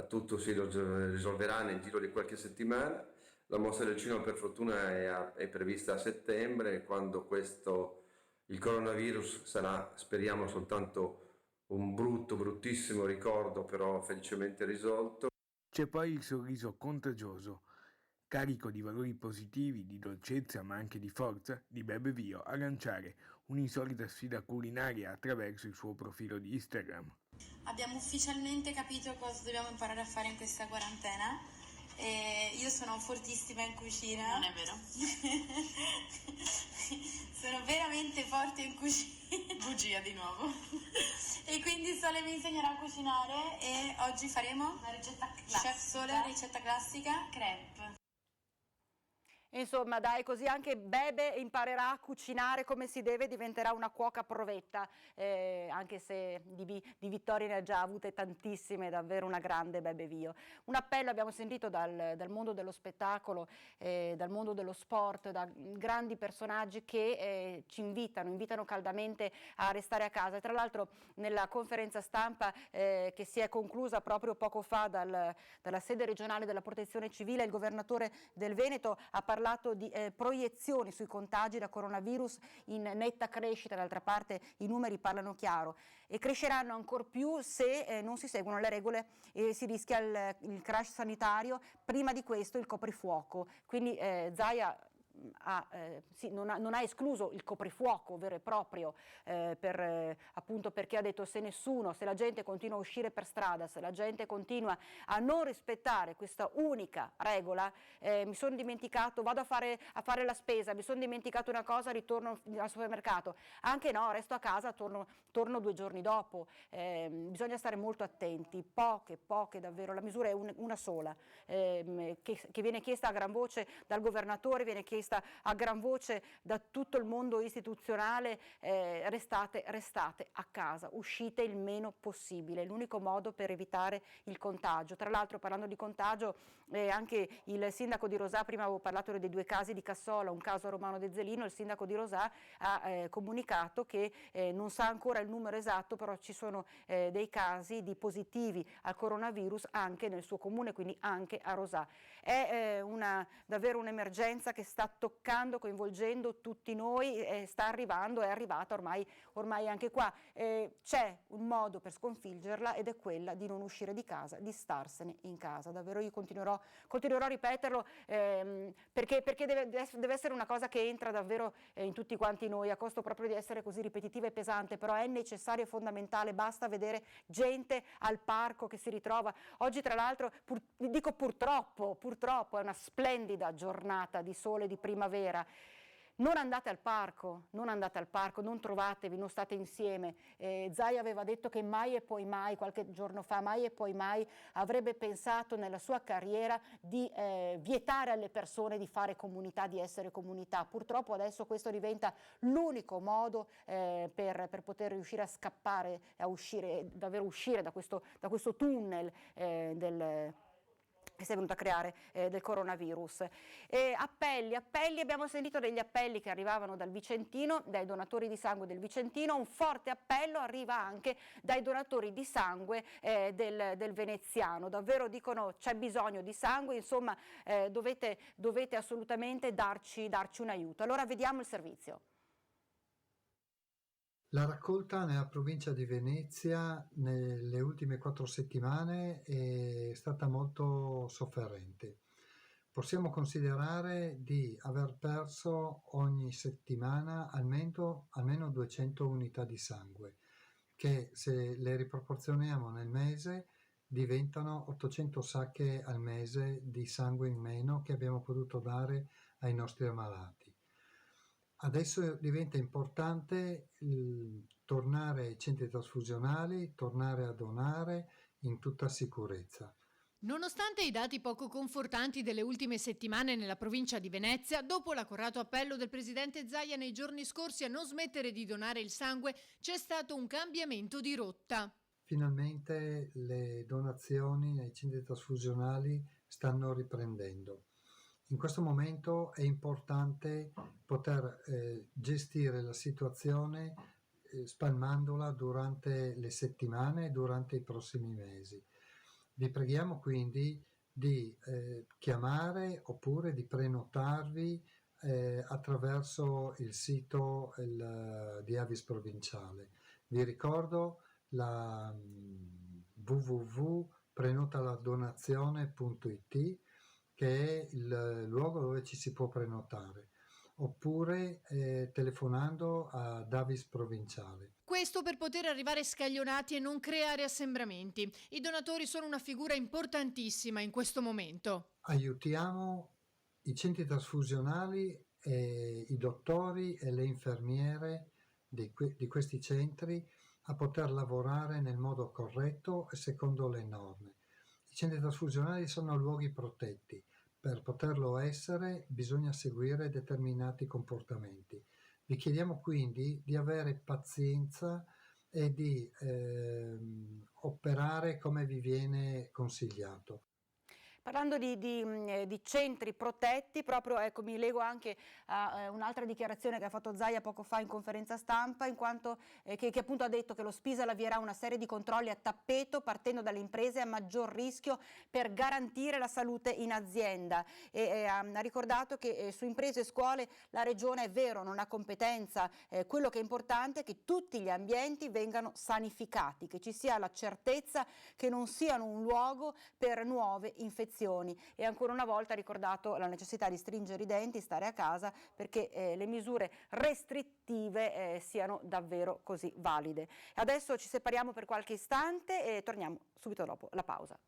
tutto si risolverà nel giro di qualche settimana. La Mostra del Cinema per fortuna è prevista a settembre, quando il coronavirus sarà, speriamo, soltanto un bruttissimo ricordo, però felicemente risolto. C'è poi il sorriso contagioso carico di valori positivi, di dolcezza ma anche di forza, di Bebbevio a lanciare un'insolita sfida culinaria attraverso il suo profilo di Instagram. Abbiamo ufficialmente capito cosa dobbiamo imparare a fare in questa quarantena. Io sono fortissima in cucina. Non è vero. Sono veramente forte in cucina. Bugia di nuovo. E quindi Sole mi insegnerà a cucinare e oggi faremo la ricetta classica. Chef Sole, ricetta classica, crepe. Insomma, dai, così anche Bebe imparerà a cucinare come si deve, diventerà una cuoca provetta, anche se di vittorie ne ha già avute tantissime, davvero una grande Bebbevio. Un appello abbiamo sentito dal mondo dello spettacolo, dal mondo dello sport, da grandi personaggi che ci invitano caldamente a restare a casa. E tra l'altro nella conferenza stampa che si è conclusa proprio poco fa dalla sede regionale della Protezione Civile, il governatore del Veneto ha parlato di proiezioni sui contagi da coronavirus in netta crescita. D'altra parte i numeri parlano chiaro e cresceranno ancor più se non si seguono le regole e si rischia il crash sanitario. Prima di questo il coprifuoco, quindi Zaia non ha escluso il coprifuoco vero e proprio, appunto perché ha detto se la gente continua a uscire per strada, se la gente continua a non rispettare questa unica regola, mi sono dimenticato, vado a fare la spesa, mi sono dimenticato una cosa, ritorno al supermercato, anche no, resto a casa, torno 2 giorni dopo. Bisogna stare molto attenti, poche davvero, la misura è una sola, che viene chiesta a gran voce dal governatore, viene chiesta a gran voce da tutto il mondo istituzionale, restate a casa, uscite il meno possibile, l'unico modo per evitare il contagio. Tra l'altro, parlando di contagio, anche il sindaco di Rosà, prima avevo parlato dei 2 casi di Cassola, un caso a Romano de Zelino, il sindaco di Rosà ha comunicato che non sa ancora il numero esatto, però ci sono dei casi di positivi al coronavirus anche nel suo comune, quindi anche a Rosà. È davvero un'emergenza che sta toccando, coinvolgendo tutti noi, è arrivata ormai anche qua. C'è un modo per sconfiggerla ed è quella di non uscire di casa, di starsene in casa. Davvero io continuerò a ripeterlo, perché deve essere una cosa che entra davvero in tutti quanti noi, a costo proprio di essere così ripetitiva e pesante, però è necessario e fondamentale. Basta vedere gente al parco che si ritrova. Oggi tra l'altro, dico purtroppo è una splendida giornata di sole di primavera. Non andate al parco, non trovatevi, non state insieme. Zaia aveva detto che mai e poi mai, qualche giorno fa, mai e poi mai avrebbe pensato nella sua carriera di vietare alle persone di fare comunità, di essere comunità. Purtroppo adesso questo diventa l'unico modo per poter riuscire a scappare, davvero uscire da questo tunnel che si è venuto a creare del coronavirus. Appelli, abbiamo sentito degli appelli che arrivavano dal Vicentino, dai donatori di sangue del Vicentino, un forte appello arriva anche dai donatori di sangue del Veneziano. Davvero dicono c'è bisogno di sangue, insomma dovete assolutamente darci un aiuto. Allora vediamo il servizio. La raccolta nella provincia di Venezia nelle ultime 4 settimane è stata molto sofferente. Possiamo considerare di aver perso ogni settimana almeno 200 unità di sangue, che se le riproporzioniamo nel mese diventano 800 sacche al mese di sangue in meno che abbiamo potuto dare ai nostri ammalati. Adesso diventa importante tornare ai centri trasfusionali, tornare a donare in tutta sicurezza. Nonostante i dati poco confortanti delle ultime settimane nella provincia di Venezia, dopo l'accorato appello del presidente Zaia nei giorni scorsi a non smettere di donare il sangue, c'è stato un cambiamento di rotta. Finalmente le donazioni ai centri trasfusionali stanno riprendendo. In questo momento è importante poter gestire la situazione spalmandola durante le settimane e durante i prossimi mesi. Vi preghiamo quindi di chiamare oppure di prenotarvi attraverso il sito di Avis Provinciale. Vi ricordo la www.prenotaladdonazione.it, che è il luogo dove ci si può prenotare, oppure telefonando a Davis Provinciale. Questo per poter arrivare scaglionati e non creare assembramenti. I donatori sono una figura importantissima in questo momento. Aiutiamo i centri trasfusionali, i dottori e le infermiere di questi centri a poter lavorare nel modo corretto e secondo le norme. I centri trasfusionali sono luoghi protetti. Per poterlo essere bisogna seguire determinati comportamenti. Vi chiediamo quindi di avere pazienza e di operare come vi viene consigliato. Parlando di centri protetti, proprio ecco, mi lego anche a un'altra dichiarazione che ha fatto Zaia poco fa in conferenza stampa, in quanto che appunto ha detto che lo Spisal avvierà una serie di controlli a tappeto partendo dalle imprese a maggior rischio per garantire la salute in azienda, e ha ricordato che su imprese e scuole la Regione, è vero, non ha competenza, quello che è importante è che tutti gli ambienti vengano sanificati, che ci sia la certezza che non siano un luogo per nuove infezioni. E ancora una volta ha ricordato la necessità di stringere i denti, stare a casa, perché le misure restrittive siano davvero così valide. Adesso ci separiamo per qualche istante e torniamo subito dopo la pausa.